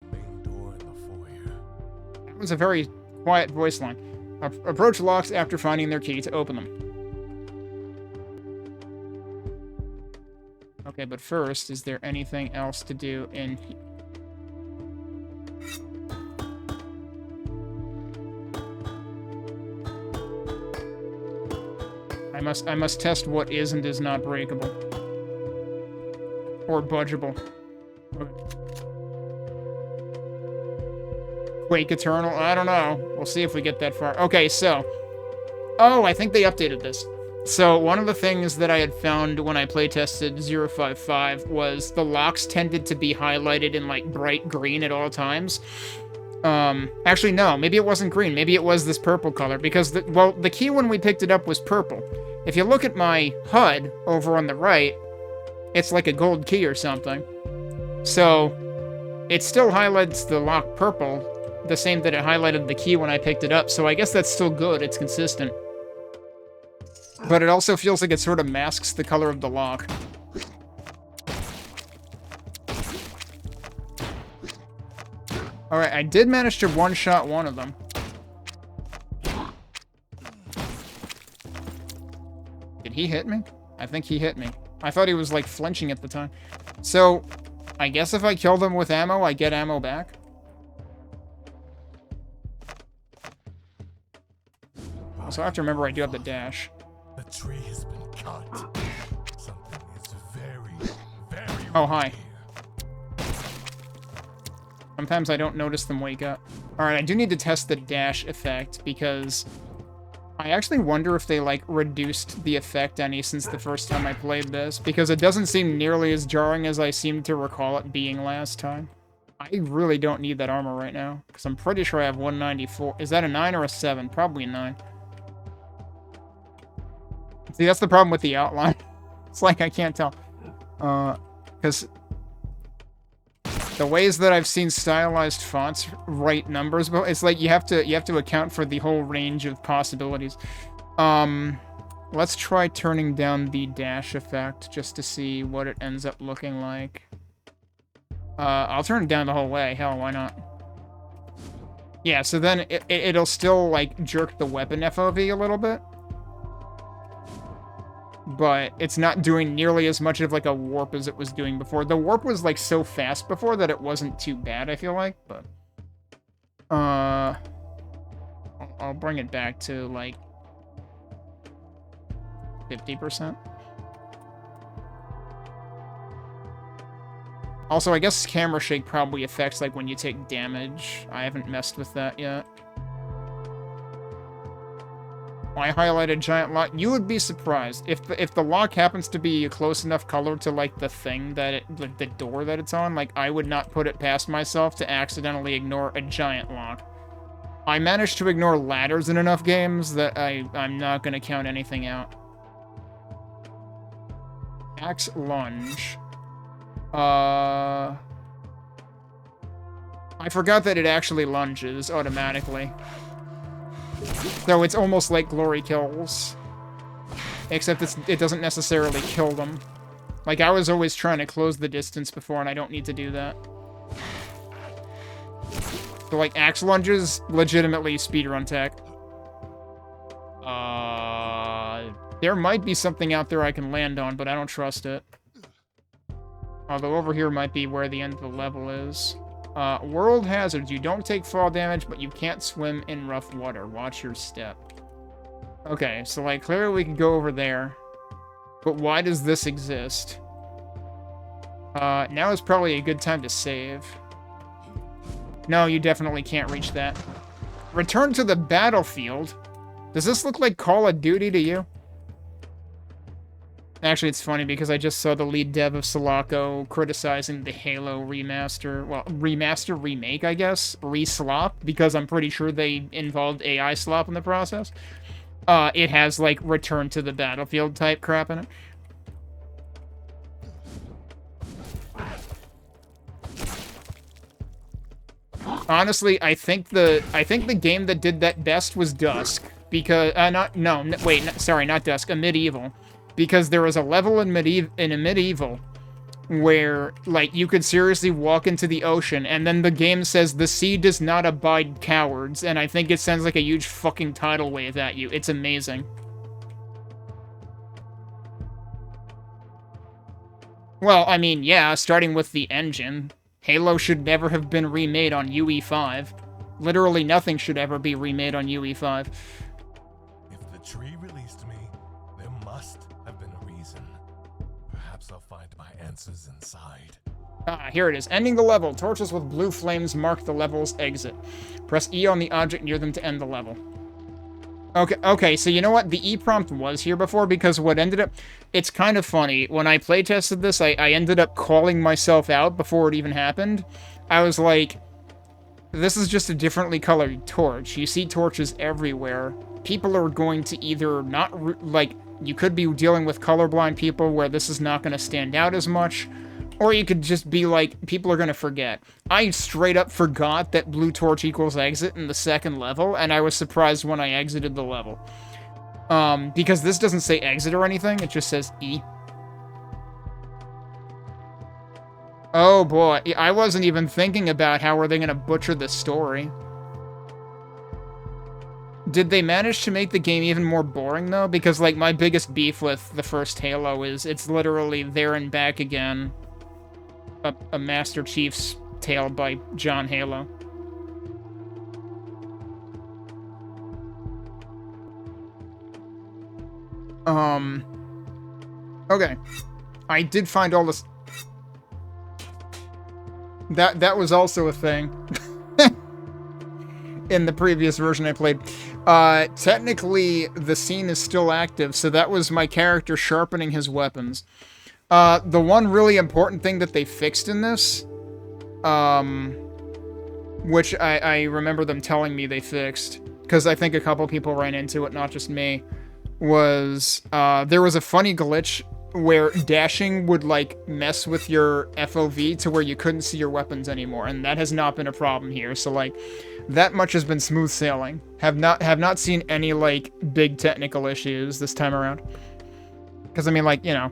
was a very quiet voice line. Approach locks after finding their key to open them. Okay, but first, is there anything else to do in here? I must test what is and is not breakable. Or budgeable. Quake Eternal? I don't know. We'll see if we get that far. Okay, so... Oh, I think they updated this. So, one of the things that I had found when I playtested 055 was the locks tended to be highlighted in, like, bright green at all times. Actually, no. Maybe it wasn't green. Maybe it was this purple color. Because, the key when we picked it up was purple. If you look at my HUD over on the right, it's like a gold key or something. So, it still highlights the lock purple, the same that it highlighted the key when I picked it up, so I guess that's still good, it's consistent. But it also feels like it sort of masks the color of the lock. Alright, I did manage to one-shot one of them. Did he hit me? I think he hit me. I thought he was, like, flinching at the time. So, I guess if I kill them with ammo, I get ammo back? So I have to remember I do have the dash. The tree has been cut. Something is very Oh, hi. Sometimes I don't notice them wake up. Alright, I do need to test the dash effect, because I actually wonder if they, like, reduced the effect any since the first time I played this, because it doesn't seem nearly as jarring as I seem to recall it being last time. I really don't need that armor right now, because I'm pretty sure I have 194. Is that a 9 or a 7? Probably a 9. See, that's the problem with the outline. It's like I can't tell. Because the ways that I've seen stylized fonts write numbers, but it's like you have to account for the whole range of possibilities. Let's try turning down the dash effect just to see what it ends up looking like. I'll turn it down the whole way. Hell, why not? Yeah, so then it'll still, like, jerk the weapon FOV a little bit. But it's not doing nearly as much of, like, a warp as it was doing before. The warp was, like, so fast before that it wasn't too bad, I feel like, but... I'll bring it back to, like... 50%. Also, I guess camera shake probably affects, like, when you take damage. I haven't messed with that yet. I highlighted giant lock. You would be surprised if the lock happens to be a close enough color to, like, the thing that the door that it's on. Like, I would not put it past myself to accidentally ignore a giant lock. I managed to ignore ladders in enough games that I'm not gonna count anything out. Axe lunge. I forgot that it actually lunges automatically. So it's almost like glory kills. Except it doesn't necessarily kill them. Like, I was always trying to close the distance before, and I don't need to do that. So, like, axe lunges, legitimately speedrun tech. There might be something out there I can land on, but I don't trust it. Although over here might be where the end of the level is. World hazards. You don't take fall damage, but you can't swim in rough water. Watch your step. Okay, so, like, clearly we can go over there. But why does this exist? Now is probably a good time to save. No, you definitely can't reach that. Return to the battlefield? Does this look like Call of Duty to you? Actually, it's funny because I just saw the lead dev of Sulaco criticizing the Halo remaster. Well, remake, I guess? Re-slop, because I'm pretty sure they involved AI slop in the process. It has, like, return to the battlefield type crap in it. Honestly, I think the game that did that best was Dusk. Because, sorry, not Dusk, a Medieval. Because there was a level in Medieval where, like, you could seriously walk into the ocean, and then the game says, "The sea does not abide cowards," and I think it sends, like, a huge fucking tidal wave at you. It's amazing. Well, I mean, yeah, starting with the engine. Halo should never have been remade on UE5. Literally nothing should ever be remade on UE5. If the tree released me, there must have been a reason. Perhaps I'll find my answers inside. Ah, here it is. Ending the level. Torches with blue flames mark the level's exit. Press E on the object near them to end the level. Okay, so you know what? The E prompt was here before, because what ended up... It's kind of funny. When I playtested this, I ended up calling myself out before it even happened. I was like, this is just a differently colored torch. You see torches everywhere. People are going to either not... Like, you could be dealing with colorblind people where this is not going to stand out as much. Or you could just be like, people are going to forget. I straight up forgot that blue torch equals exit in the second level, and I was surprised when I exited the level. Because this doesn't say exit or anything, it just says E. Oh boy, I wasn't even thinking about how are they going to butcher the story. Did they manage to make the game even more boring, though? Because, like, my biggest beef with the first Halo is it's literally there and back again. A Master Chief's Tale by John Halo. Okay. I did find all this... That was also a thing. In the previous version I played. Technically, the scene is still active, so that was my character sharpening his weapons. The one really important thing that they fixed in this, which I remember them telling me they fixed, because I think a couple people ran into it, not just me, was, there was a funny glitch where dashing would, like, mess with your FOV to where you couldn't see your weapons anymore, and that has not been a problem here, so, like, that much has been smooth sailing. Have not seen any, like, big technical issues this time around. Because, I mean, like, you know,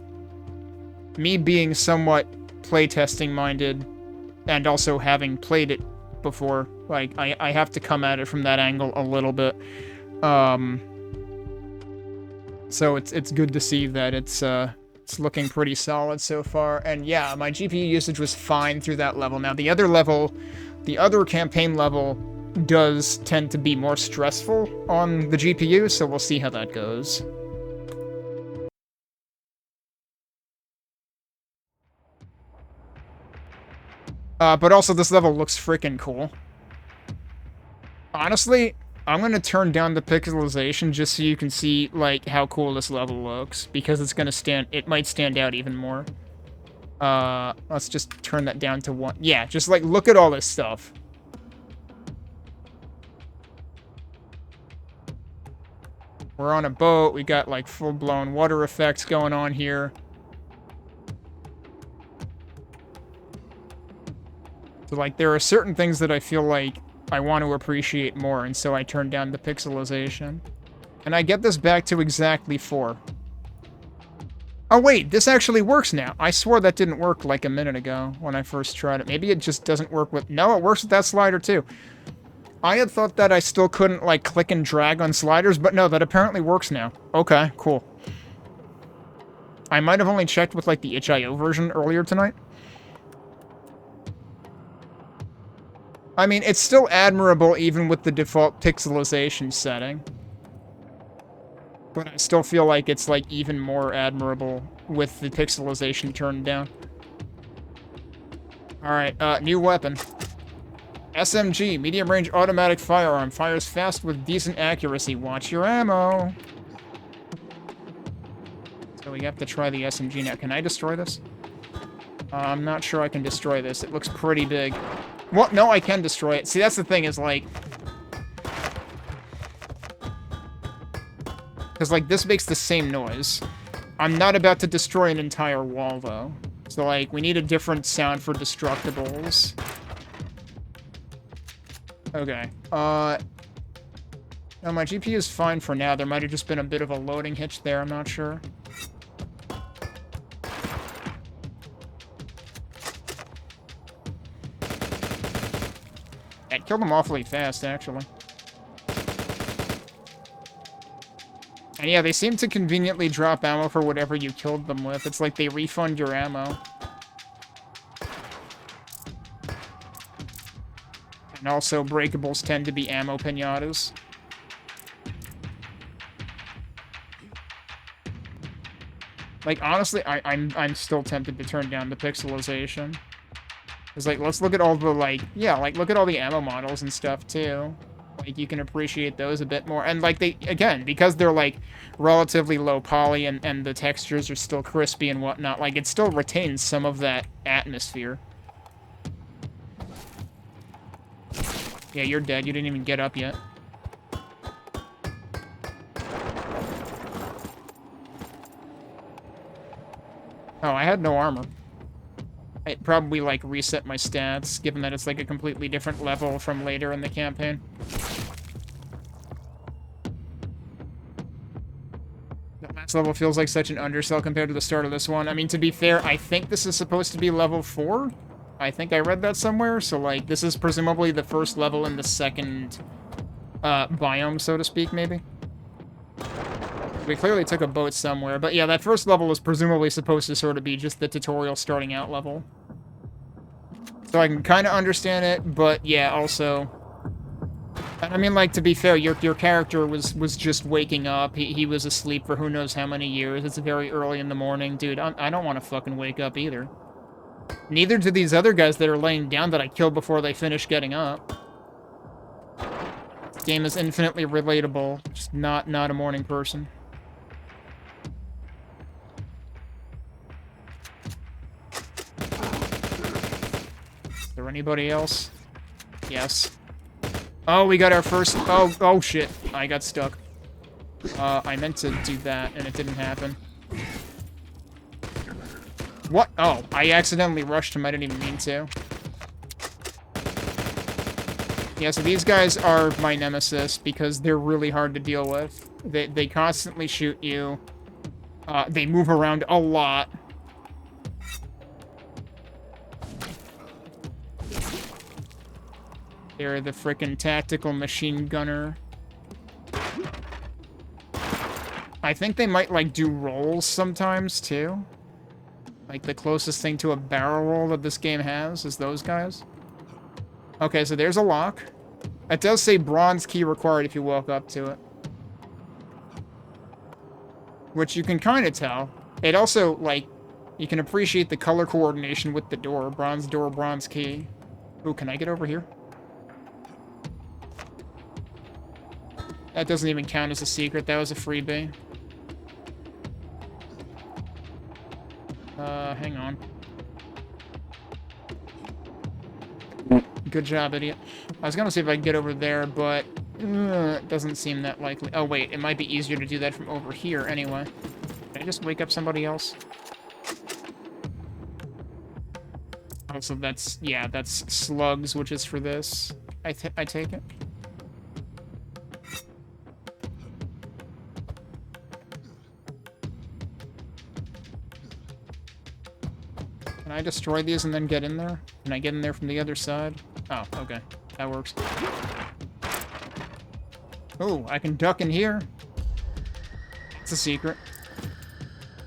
me being somewhat playtesting minded and also having played it before, like, I have to come at it from that angle a little bit. So it's good to see that it's looking pretty solid so far. And yeah, my GPU usage was fine through that level. Now the other campaign level does tend to be more stressful on the GPU, so we'll see how that goes. But also, this level looks freaking cool. Honestly, I'm gonna turn down the pixelization just so you can see, like, how cool this level looks. Because it's gonna it might stand out even more. Let's just turn that down to 1. Yeah, just, like, look at all this stuff. We're on a boat, we got, like, full-blown water effects going on here. So, like, there are certain things that I feel like I want to appreciate more, and so I turn down the pixelization. And I get this back to exactly 4. Oh, wait, this actually works now. I swore that didn't work, like, a minute ago when I first tried it. Maybe it just doesn't work with... No, it works with that slider, too. I had thought that I still couldn't, like, click and drag on sliders, but no, that apparently works now. Okay, cool. I might have only checked with, like, the itch.io version earlier tonight. I mean, it's still admirable even with the default pixelization setting. But I still feel like it's, like, even more admirable with the pixelization turned down. Alright, new weapon. SMG, medium-range automatic firearm. Fires fast with decent accuracy. Watch your ammo. So we have to try the SMG now. Can I destroy this? I'm not sure I can destroy this. It looks pretty big. What? No, I can destroy it. See, that's the thing, is, like... Because, like, this makes the same noise. I'm not about to destroy an entire wall, though. So, like, we need a different sound for destructibles. Okay. No, my GPU is fine for now. There might have just been a bit of a loading hitch there. I'm not sure. That killed him awfully fast, actually. And yeah, they seem to conveniently drop ammo for whatever you killed them with. It's like they refund your ammo. And also, breakables tend to be ammo pinatas. Like, honestly, I'm still tempted to turn down the pixelization. It's like, let's look at all the, like, yeah, like, look at all the ammo models and stuff, too. Like, you can appreciate those a bit more. And, like, they, again, because they're, like, relatively low poly and the textures are still crispy and whatnot, like, it still retains some of that atmosphere. Yeah, you're dead. You didn't even get up yet. Oh, I had no armor. I'd probably, like, reset my stats, given that it's, like, a completely different level from later in the campaign. The last level feels like such an undersell compared to the start of this one. I mean, to be fair, I think this is supposed to be level 4. I think I read that somewhere, so, like, this is presumably the first level in the second, biome, so to speak, maybe? We clearly took a boat somewhere, but yeah, that first level is presumably supposed to sort of be just the tutorial starting out level. So I can kind of understand it, but yeah, also... I mean, like, to be fair, your character was just waking up. He was asleep for who knows how many years. It's very early in the morning. Dude, I don't want to fucking wake up either. Neither do these other guys that are laying down that I killed before they finish getting up. This game is infinitely relatable. Just not a morning person. Is there anybody else? Yes. Oh, we got our first... Oh, shit. I got stuck. I meant to do that, and it didn't happen. What? Oh, I accidentally rushed him. I didn't even mean to. Yeah, so these guys are my nemesis because they're really hard to deal with. They constantly shoot you. They move around a lot. They're the frickin' tactical machine gunner. I think they might, like, do rolls sometimes, too. Like, the closest thing to a barrel roll that this game has is those guys. Okay, so there's a lock. It does say bronze key required if you walk up to it. Which you can kind of tell. It also, like, you can appreciate the color coordination with the door. Bronze door, bronze key. Ooh, can I get over here? That doesn't even count as a secret. That was a freebie. Hang on. Good job, idiot. I was gonna see if I could get over there, but it doesn't seem that likely. Oh, wait. It might be easier to do that from over here anyway. Can I just wake up somebody else? Also, that's... Yeah, that's slugs, which is for this. I take it. Can I destroy these and then get in there? Can I get in there from the other side? Oh, okay. That works. Oh, I can duck in here. It's a secret.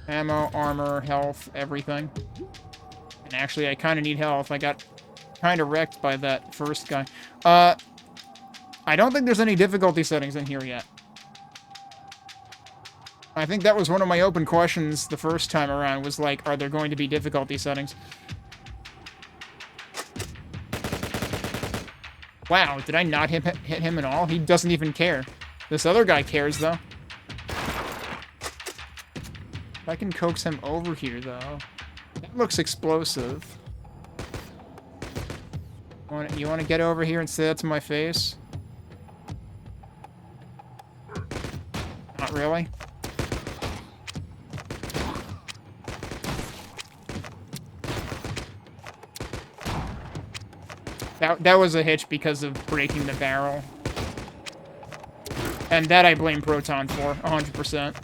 Ammo, armor, health, everything. And actually, I kind of need health. I got kind of wrecked by that first guy. I don't think there's any difficulty settings in here yet. I think that was one of my open questions the first time around, was like, are there going to be difficulty settings? Wow, did I not hit him at all? He doesn't even care. This other guy cares, though. If I can coax him over here, though. That looks explosive. You want to get over here and say that to my face? Not really. That was a hitch because of breaking the barrel. And that I blame Proton for, 100%.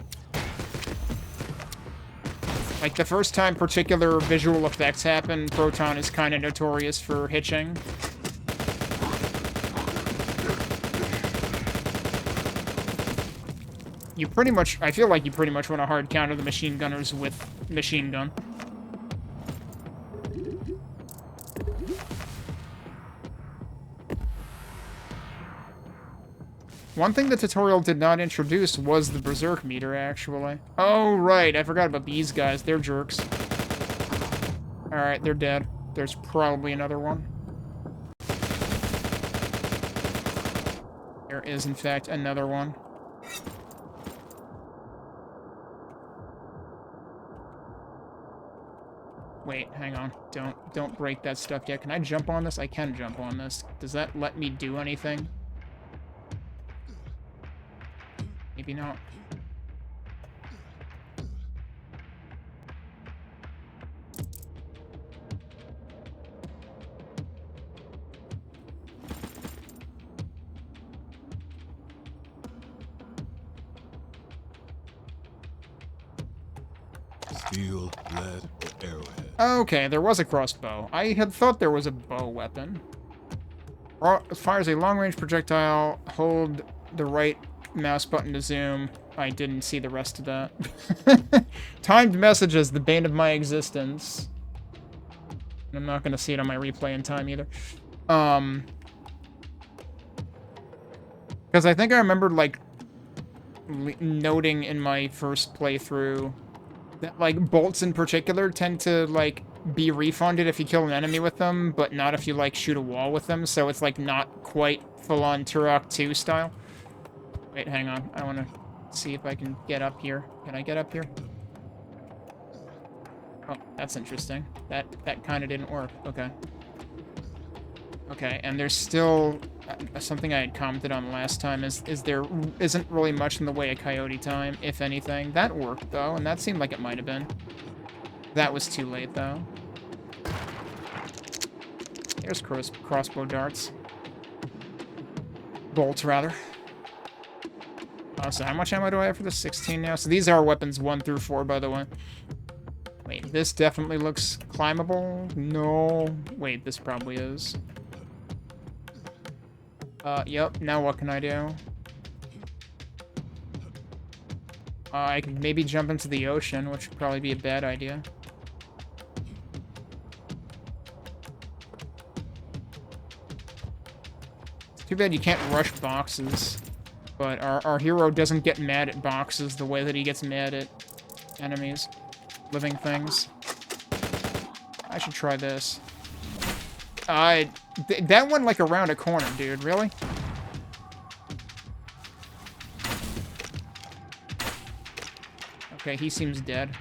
Like, the first time particular visual effects happen, Proton is kind of notorious for hitching. you pretty much, I feel like you pretty much want to hard counter the machine gunners with machine gun. One thing the tutorial did not introduce was the berserk meter, actually. Oh, right, I forgot about these guys. They're jerks. Alright, they're dead. There's probably another one. There is, in fact, another one. Wait, hang on. Don't break that stuff yet. Can I jump on this? I can jump on this. Does that let me do anything? Maybe not. Steel, lead, or arrowhead. Okay, there was a crossbow. I had thought there was a bow weapon. Fires a long-range projectile. Hold the right mouse button to zoom. I didn't see the rest of that. Timed messages, the bane of my existence. I'm not going to see it on my replay in time either. Because I think I remembered, like, noting in my first playthrough that, like, bolts in particular tend to, like, be refunded if you kill an enemy with them, but not if you, like, shoot a wall with them, so it's, like, not quite full-on Turok 2 style. Wait, hang on. I want to see if I can get up here. Can I get up here? Oh, that's interesting. That kind of didn't work. Okay. Okay, and there's still something I had commented on last time is there isn't really much in the way of coyote time, if anything. That worked, though, and that seemed like it might have been. That was too late, though. There's crossbow darts. Bolts, rather. So how much ammo do I have for this? 16 now? So these are weapons 1 through 4, by the way. Wait, this definitely looks climbable? No. Wait, this probably is. Yep. Now what can I do? I could maybe jump into the ocean, which would probably be a bad idea. It's too bad you can't rush boxes. But our hero doesn't get mad at boxes the way that he gets mad at enemies. Living things. I should try this. That went like around a corner, dude. Really? Okay, he seems dead.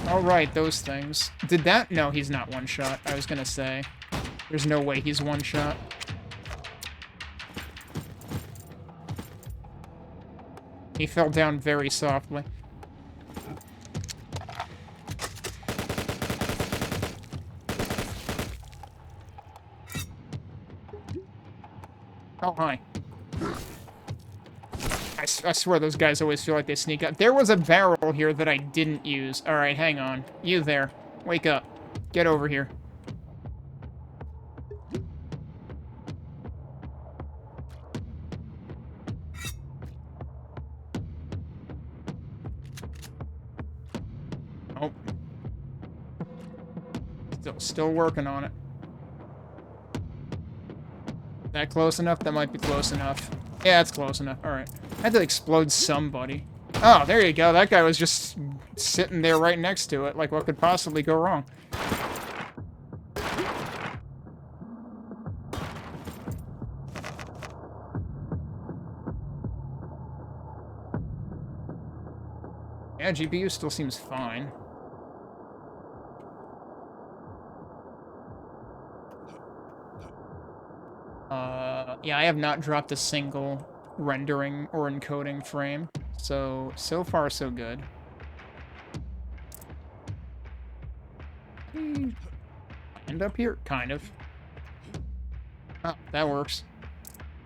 Alright, those things. Did that? No, he's not one-shot. I was gonna say. There's no way he's one-shot. He fell down very softly. Oh, hi. I swear those guys always feel like they sneak up. There was a barrel here that I didn't use. Alright, hang on. You there. Wake up. Get over here. Oh. Still working on it. That close enough? That might be close enough. Yeah, it's close enough. Alright. I had to explode somebody. Oh, there you go. That guy was just sitting there right next to it. Like, what could possibly go wrong? Yeah, GPU still seems fine. Yeah, I have not dropped a single rendering or encoding frame, so far so good. End up here? Kind of. Oh, that works.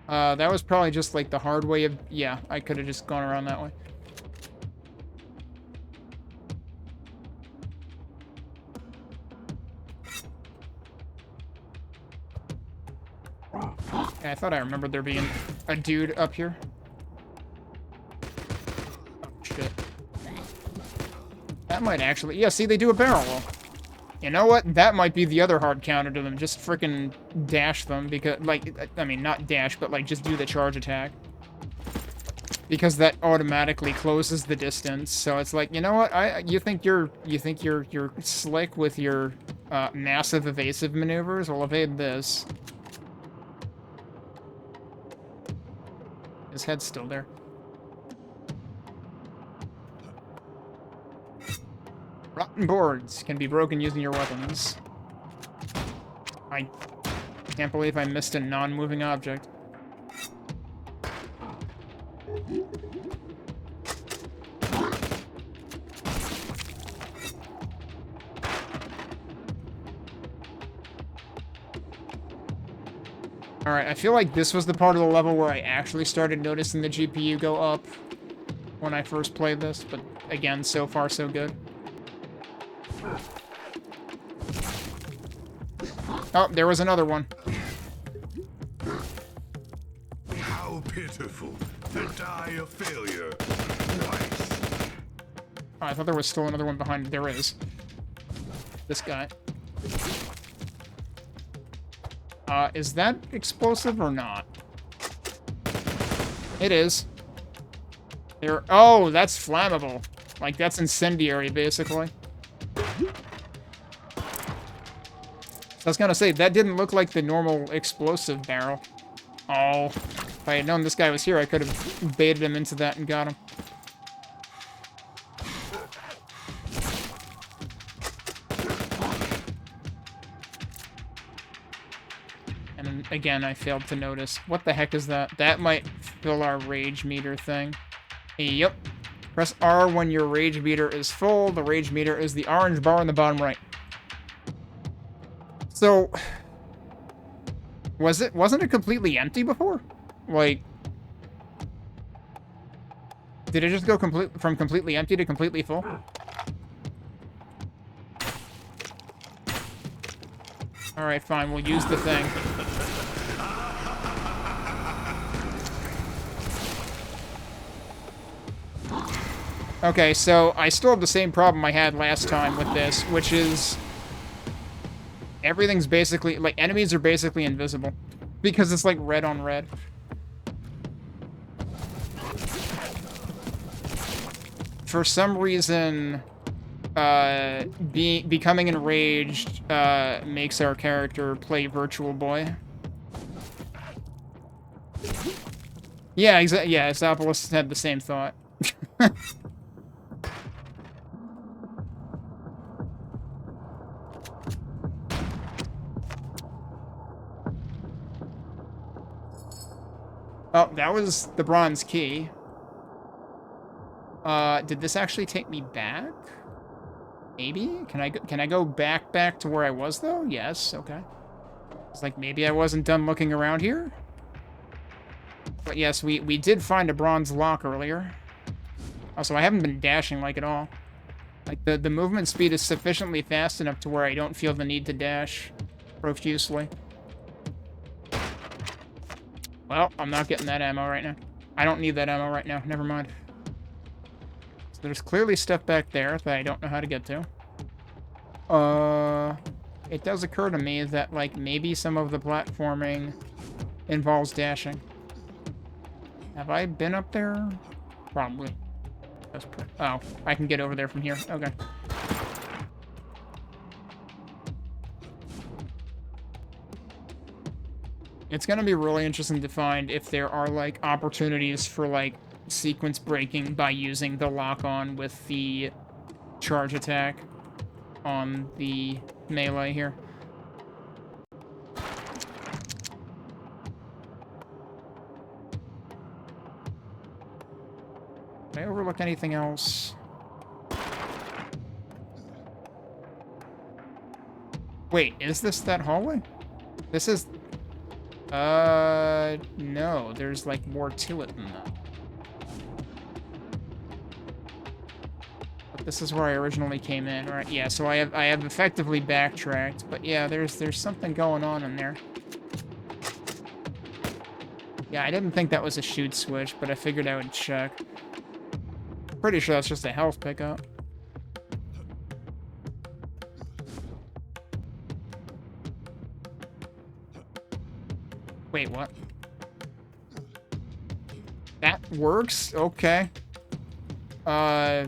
That was probably just like the hard way of... Yeah, I could have just gone around that way. Yeah, I thought I remembered there being a dude up here. Oh, shit. That might actually... Yeah, see, they do a barrel roll. You know what? That might be the other hard counter to them. Just freaking dash them because... Like, I mean, not dash, but, like, just do the charge attack. Because that automatically closes the distance. So it's like, you know what? You think you're slick with your massive evasive maneuvers? Well, evade this. His head's still there. Rotten boards can be broken using your weapons. I can't believe I missed a non-moving object. Alright, I feel like this was the part of the level where I actually started noticing the GPU go up when I first played this, but again, so far so good. Oh, there was another one. How pitiful to die a failure twice. Oh, I thought there was still another one behind. There is. This guy. Is that explosive or not? It is. There. Oh, that's flammable. Like, that's incendiary, basically. So I was gonna say, that didn't look like the normal explosive barrel. Oh. If I had known this guy was here, I could have baited him into that and got him. And again, I failed to notice. What the heck is that? That might fill our rage meter thing. Yep. Press R when your rage meter is full. The rage meter is the orange bar in the bottom right. So, wasn't it completely empty before? Like, did it just go from completely empty to completely full? Alright, fine, we'll use the thing. Okay, so I still have the same problem I had last time with this, which is everything's basically, like, enemies are basically invisible because it's like red on red. For some reason, becoming enraged makes our character play Virtual Boy. Yeah, exactly. Yeah, Exopolis had the same thought. Oh, that was the bronze key. Did this actually take me back? Maybe? Can I go back to where I was, though? Yes, okay. It's like, maybe I wasn't done looking around here? But yes, we did find a bronze lock earlier. Also, I haven't been dashing, like, at all. Like, the movement speed is sufficiently fast enough to where I don't feel the need to dash profusely. Well, I'm not getting that ammo right now. I don't need that ammo right now. Never mind. So there's clearly stuff back there that I don't know how to get to. It does occur to me that, like, maybe some of the platforming involves dashing. Have I been up there? Probably. Oh, I can get over there from here. Okay. It's gonna be really interesting to find if there are, like, opportunities for, like, sequence breaking by using the lock-on with the charge attack on the melee here. Did I overlook anything else? Wait, is this that hallway? This is... no, there's, like, more to it than that. But this is where I originally came in, right? Yeah, so I have effectively backtracked, but yeah, there's something going on in there. Yeah, I didn't think that was a shoot switch, but I figured I would check. Pretty sure that's just a health pickup. Wait, what? That works? Okay. I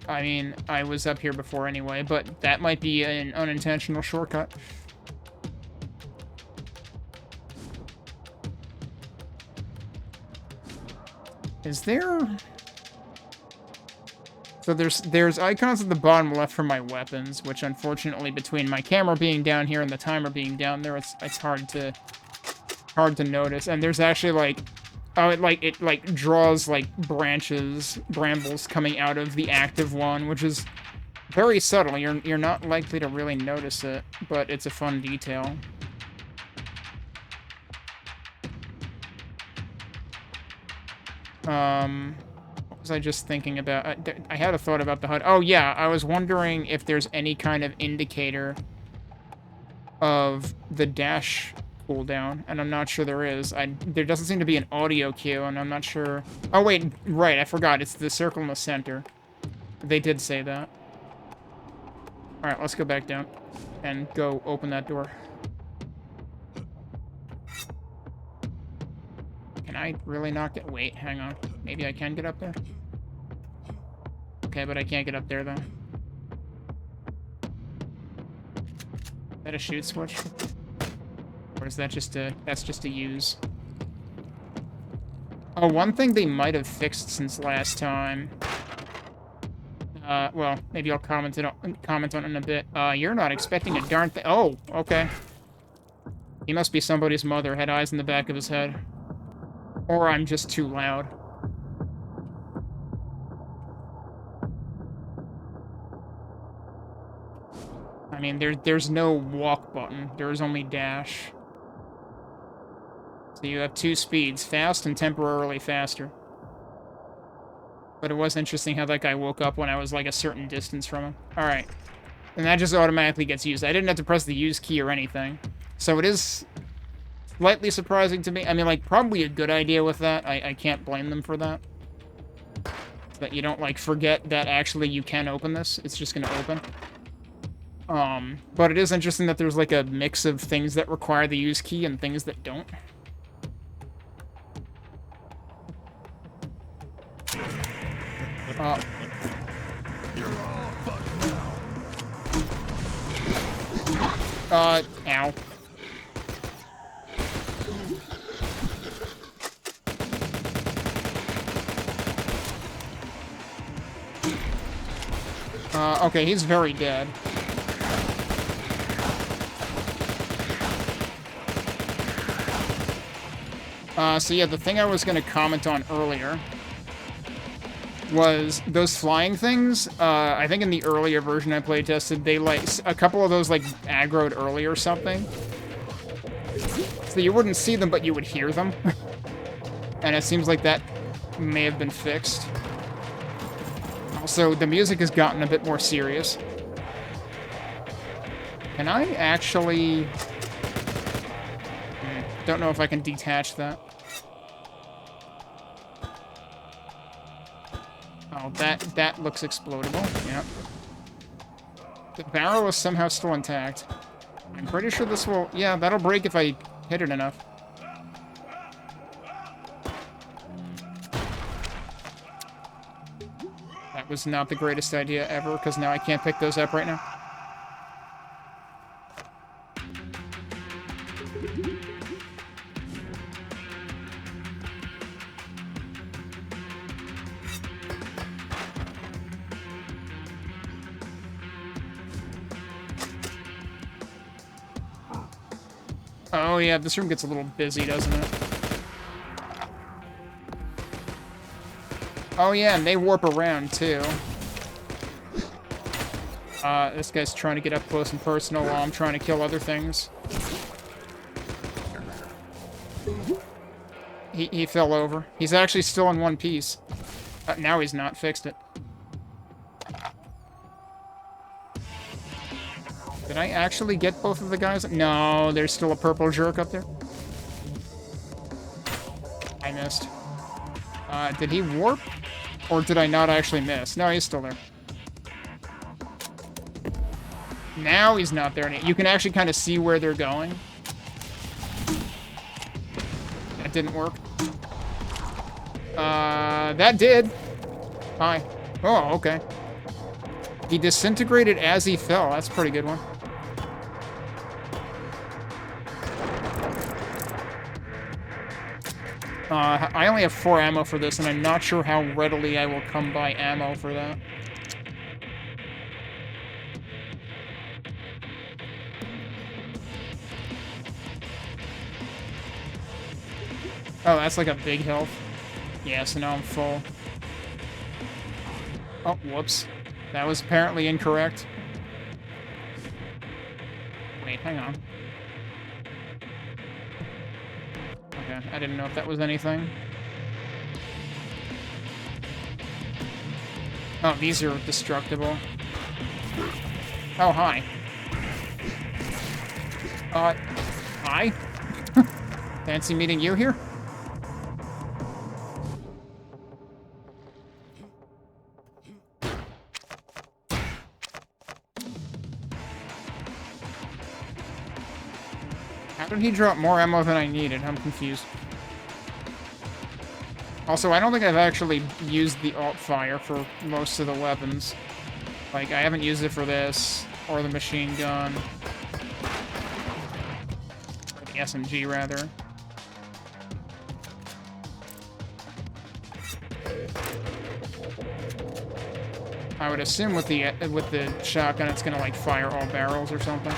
mean, I was up here before anyway, but that might be an unintentional shortcut. Is there... So there's icons at the bottom left for my weapons, which unfortunately between my camera being down here and the timer being down there, it's hard to notice. And there's actually like, oh, it draws like brambles coming out of the active one, which is very subtle. You're not likely to really notice it, but it's a fun detail. What was I just thinking about? I had a thought about the HUD. Oh yeah, I was wondering if there's any kind of indicator of the dash cooldown, and I'm not sure there is. There doesn't seem to be an audio cue, and I'm not sure. Oh wait, right, I forgot. It's the circle in the center. They did say that. All right, let's go back down and go open that door. Can I really not get... Wait, hang on. Maybe I can get up there? Okay, but I can't get up there, though. Is that a shoot switch? Or is that just a... That's just a use? Oh, one thing they might have fixed since last time... well, maybe I'll comment on it in a bit. You're not expecting a darn thing... Oh, okay. He must be somebody's mother. Had eyes in the back of his head. Or I'm just too loud. I mean, there's no walk button. There's only dash. So you have two speeds, fast and temporarily faster. But it was interesting how that guy woke up when I was like a certain distance from him. Alright. And that just automatically gets used. I didn't have to press the use key or anything. So it is... slightly surprising to me. I mean, like, probably a good idea with that. I can't blame them for that. That you don't, like, forget that actually you can open this. It's just gonna open. But it is interesting that there's, like, a mix of things that require the use key and things that don't. Ow. Okay, he's very dead. So yeah, the thing I was gonna comment on earlier was those flying things. I think in the earlier version I playtested, they, like, a couple of those, like, aggroed early or something. So you wouldn't see them, but you would hear them. And it seems like that may have been fixed. Also, the music has gotten a bit more serious. Can I actually... don't know if I can detach that. Oh, that looks explodable. Yep. The barrel is somehow still intact. I'm pretty sure this will... yeah, that'll break if I hit it enough. That was not the greatest idea ever, because now I can't pick those up right now. Oh yeah, this room gets a little busy, doesn't it? Oh yeah, and they warp around, too. This guy's trying to get up close and personal while I'm trying to kill other things. He fell over. He's actually still in one piece. Now he's not. Fixed it. Did I actually get both of the guys? No, there's still a purple jerk up there. missed. Did he warp? Or did I not actually miss? No, he's still there. Now he's not there. You can actually kind of see where they're going. That didn't work. That did. Hi. Oh, okay. He disintegrated as he fell. That's a pretty good one. I only have 4 ammo for this, and I'm not sure how readily I will come by ammo for that. Oh, that's like a big health. Yeah, so now I'm full. Oh, whoops. That was apparently incorrect. Wait, hang on. Okay, I didn't know if that was anything. Oh, these are destructible. Oh, hi. Hi? Fancy meeting you here? How did he drop more ammo than I needed? I'm confused. Also, I don't think I've actually used the alt fire for most of the weapons. Like, I haven't used it for this, or the machine gun. Or the SMG, rather. I would assume with the shotgun, it's gonna, like, fire all barrels or something.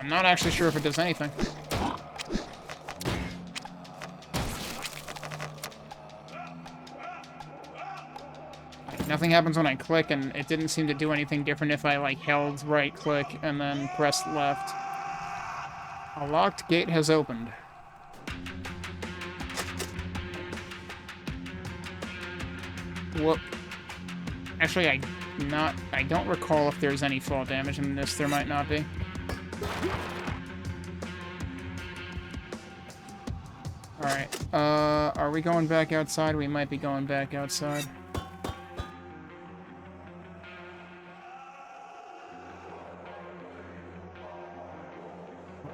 I'm not actually sure if it does anything. Nothing happens when I click, and it didn't seem to do anything different if I, like, held right-click and then pressed left. A locked gate has opened. Whoop. Actually, I don't recall if there's any fall damage in this. There might not be. Alright, are we going back outside? We might be going back outside.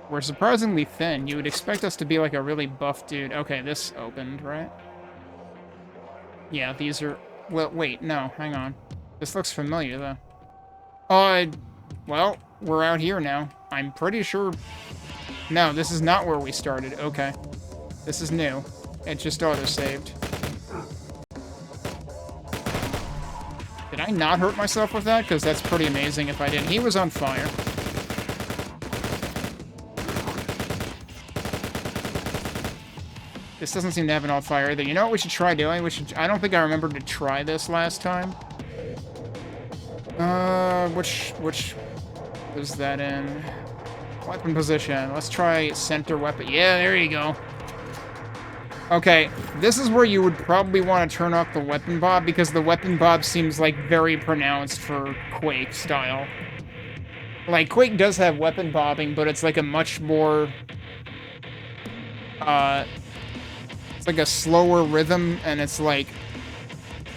We're surprisingly thin. You would expect us to be like a really buff dude. Okay, this opened, right? Yeah, these are... Well, wait, no, hang on. This looks familiar, though. Well, we're out here now. I'm pretty sure... No, this is not where we started. Okay. This is new. It just auto-saved. Did I not hurt myself with that? Because that's pretty amazing if I didn't. He was on fire. This doesn't seem to have an alt fire either. You know what we should try doing? I don't think I remembered to try this last time. Which was that in? Weapon position. Let's try center weapon. Yeah, there you go. Okay, this is where you would probably want to turn off the weapon bob, because the weapon bob seems, like, very pronounced for Quake style. Like, Quake does have weapon bobbing, but it's, like, a much more... It's like a slower rhythm, and it's, like...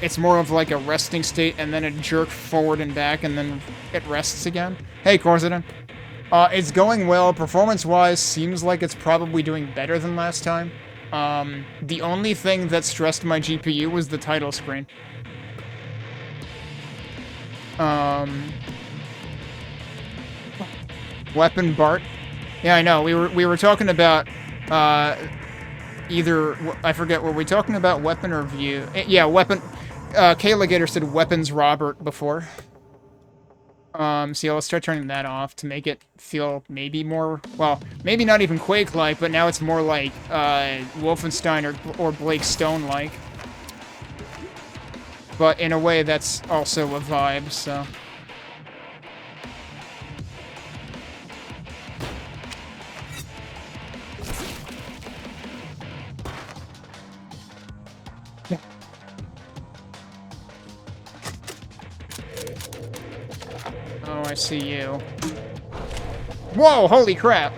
It's more of, like, a resting state, and then a jerk forward and back, and then it rests again. Hey, Corsidan. It's going well. Performance-wise, seems like it's probably doing better than last time. The only thing that stressed my GPU was the title screen. Weapon Bart. Yeah, I know. We were talking about, either... I forget, were we talking about weapon or view? Yeah, weapon... Kayla Gator said weapons Robert before. So yeah, let's try turning that off to make it feel maybe more, well, maybe not even Quake-like, but now it's more like, Wolfenstein or Blake Stone-like. But in a way that's also a vibe, so... I see you. Whoa, holy crap.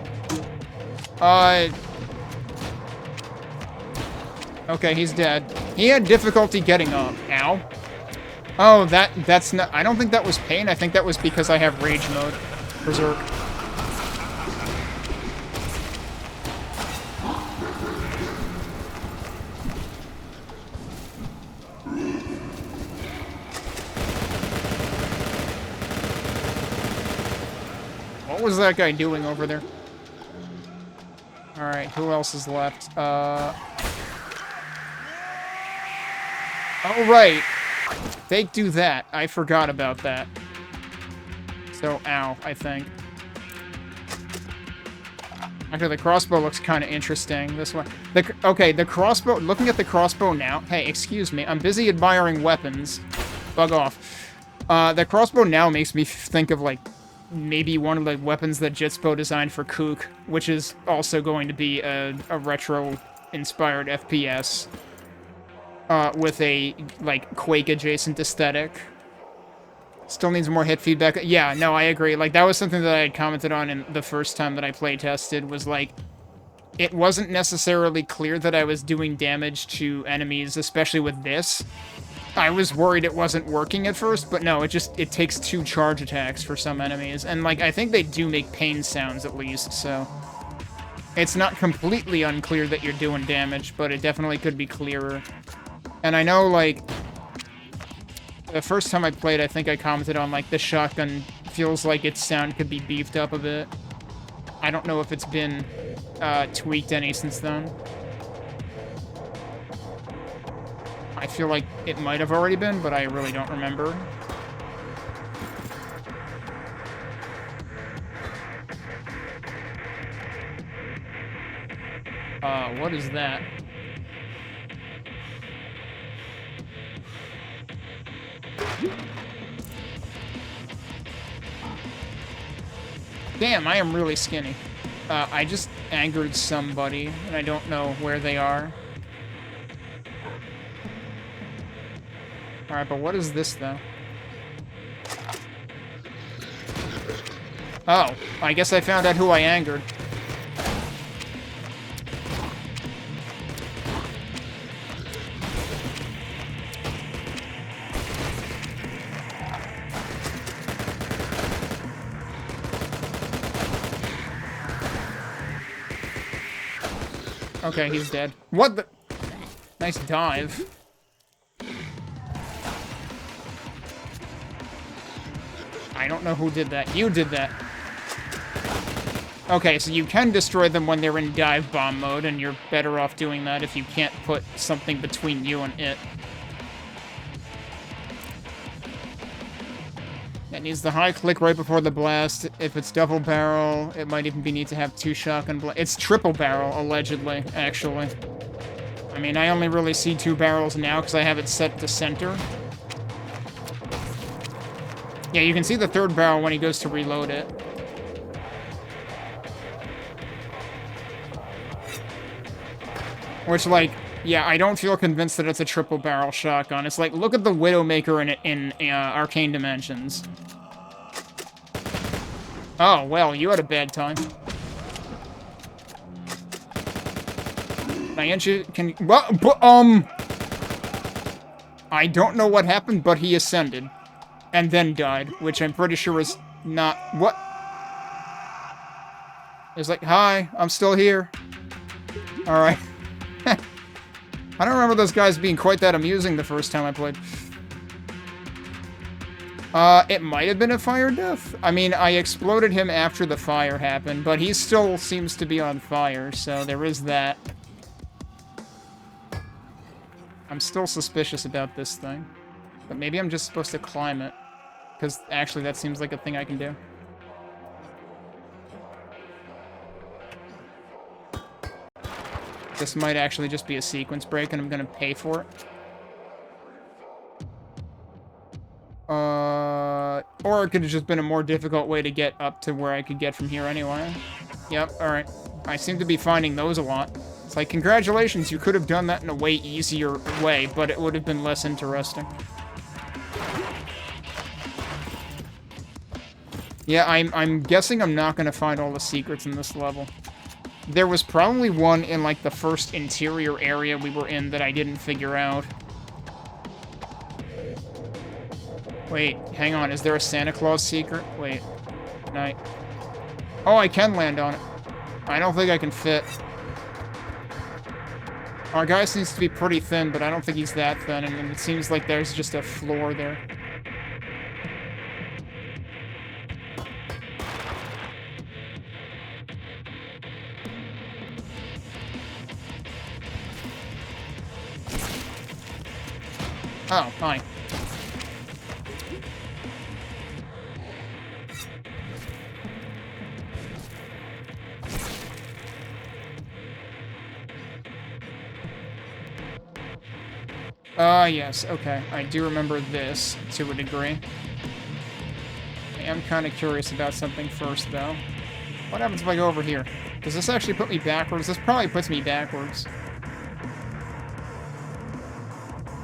Okay, he's dead. He had difficulty getting up. Ow. Oh, that's not... I don't think that was pain. I think that was because I have rage mode. Berserk. What was that guy doing over there? Alright, who else is left? Oh, right. They do that. I forgot about that. So, ow, I think. Actually, the crossbow looks kind of interesting. This one. Okay, the crossbow... Looking at the crossbow now... Hey, excuse me. I'm busy admiring weapons. Bug off. The crossbow now makes me think of, like, maybe one of the weapons that Jitspo designed for Kook, which is also going to be a retro-inspired FPS. With a, like, Quake-adjacent aesthetic. Still needs more hit feedback. Yeah, no, I agree. Like, that was something that I had commented on in the first time that I playtested, was, like, it wasn't necessarily clear that I was doing damage to enemies, especially with this. I was worried it wasn't working at first, but no, it takes 2 charge attacks for some enemies. And, like, I think they do make pain sounds, at least, so... It's not completely unclear that you're doing damage, but it definitely could be clearer. And I know, like, the first time I played, I think I commented on, like, the shotgun feels like its sound could be beefed up a bit. I don't know if it's been tweaked any since then. I feel like it might have already been, but I really don't remember. What is that? Damn, I am really skinny. I just angered somebody, and I don't know where they are. Alright, but what is this, though? Oh, I guess I found out who I angered. Okay, he's dead. What the? Nice dive. I don't know who did that. You did that. Okay, so you can destroy them when they're in dive bomb mode, and you're better off doing that if you can't put something between you and it. It needs the high click right before the blast. If it's double barrel, it might even need to have 2 shotgun blasts. It's triple barrel, allegedly, actually. I mean, I only really see 2 barrels now because I have it set to center. Yeah, you can see the 3rd barrel when he goes to reload it. Which, like, yeah, I don't feel convinced that it's a triple barrel shotgun. It's like, look at the Widowmaker in Arcane Dimensions. Oh, well, you had a bad time. Can I don't know what happened, but he ascended. And then died, which I'm pretty sure is not... What? It's like, hi, I'm still here. Alright. I don't remember those guys being quite that amusing the first time I played. It might have been a fire death. I mean, I exploded him after the fire happened, but he still seems to be on fire, so there is that. I'm still suspicious about this thing. But maybe I'm just supposed to climb it. Because, actually, that seems like a thing I can do. This might actually just be a sequence break, and I'm gonna pay for it. Or it could have just been a more difficult way to get up to where I could get from here anyway. Yep, alright. I seem to be finding those a lot. It's like, congratulations, you could have done that in a way easier way, but it would have been less interesting. Yeah, I'm guessing I'm not gonna find all the secrets in this level. There was probably one in, like, the first interior area we were in that I didn't figure out. Wait, hang on. Is there a Santa Claus secret? Wait. No. Oh, I can land on it. I don't think I can fit. Our guy seems to be pretty thin, but I don't think he's that thin, and it seems like there's just a floor there. Oh, hi. Yes, okay. I do remember this, to a degree. I am kind of curious about something first, though. What happens if I go over here? Does this actually put me backwards? This probably puts me backwards.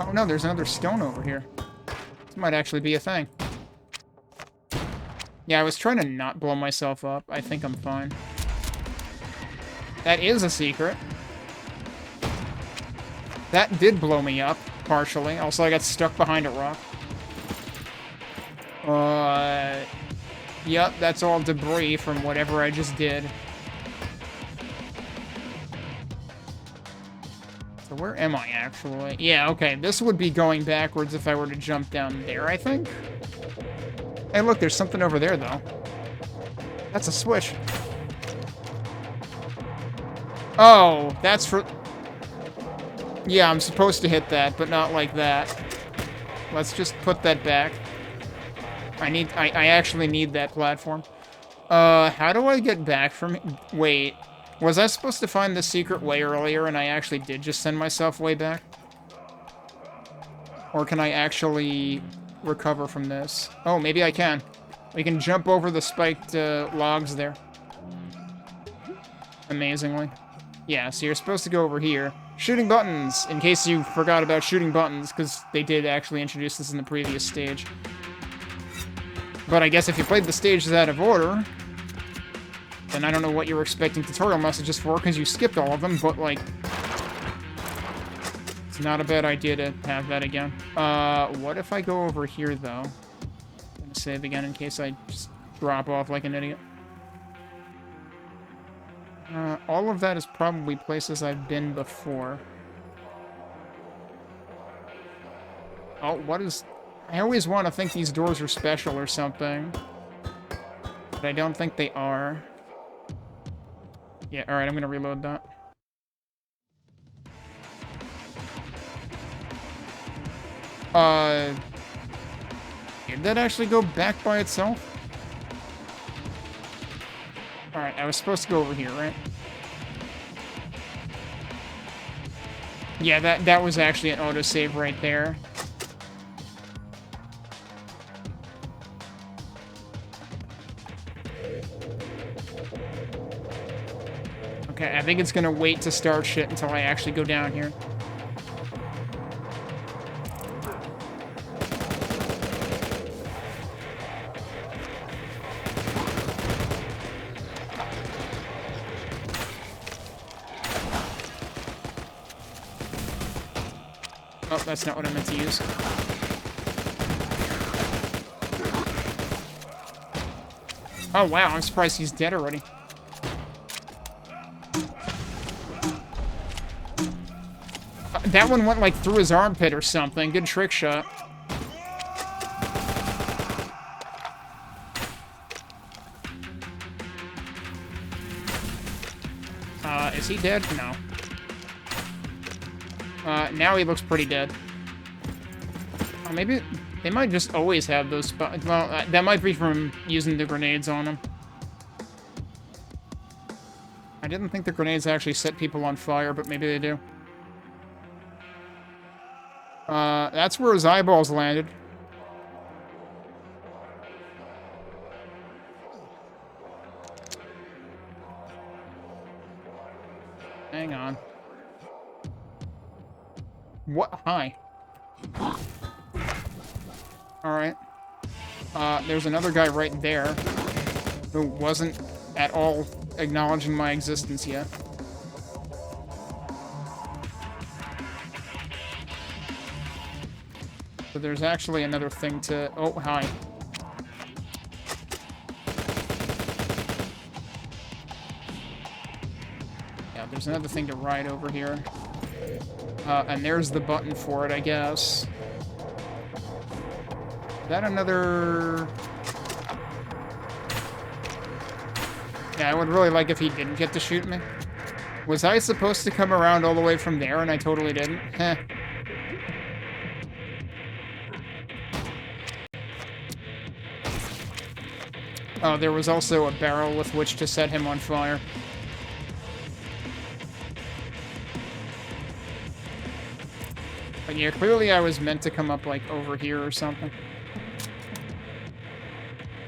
Oh, no, there's another stone over here. This might actually be a thing. Yeah, I was trying to not blow myself up. I think I'm fine. That is a secret. That did blow me up, partially. Also, I got stuck behind a rock. Yep, that's all debris from whatever I just did. So where am I, actually? Yeah, okay, this would be going backwards if I were to jump down there, I think? Hey, look, there's something over there, though. That's a switch. Oh, that's for... Yeah, I'm supposed to hit that, but not like that. Let's just put that back. I actually need that platform. How do I get back from... Wait, was I supposed to find the secret way earlier and I actually did just send myself way back? Or can I actually recover from this? Oh, maybe I can. We can jump over the spiked logs there. Amazingly. Yeah, so you're supposed to go over here. Shooting buttons, in case you forgot about shooting buttons, because they did actually introduce this in the previous stage. But I guess if you played the stages out of order, then I don't know what you were expecting tutorial messages for, because you skipped all of them, but, like... It's not a bad idea to have that again. What if I go over here, though? I'm gonna save again in case I just drop off like an idiot. All of that is probably places I've been before. Oh, what is... I always want to think these doors are special or something. But I don't think they are. Yeah, alright, I'm gonna reload that. Did that actually go back by itself? Alright, I was supposed to go over here, right? Yeah, that was actually an autosave right there. Okay, I think it's gonna wait to start shit until I actually go down here. Oh, that's not what I meant to use. Oh, wow, I'm surprised he's dead already. That one went, like, through his armpit or something. Good trick shot. Is he dead? No. Now he looks pretty dead. Oh, maybe they might just always have those spots. Well, that might be from using the grenades on him. I didn't think the grenades actually set people on fire, but maybe they do. That's where his eyeballs landed. Hang on. What? Hi. Alright. There's another guy right there. who wasn't at all acknowledging my existence yet. So there's actually another thing to... Oh, hi. Yeah, there's another thing to ride over here. And there's the button for it, I guess. Is that another... Yeah, I would really like if he didn't get to shoot me. Was I supposed to come around all the way from there and I totally didn't? Heh. Oh, there was also a barrel with which to set him on fire. But yeah, clearly I was meant to come up, like, over here or something.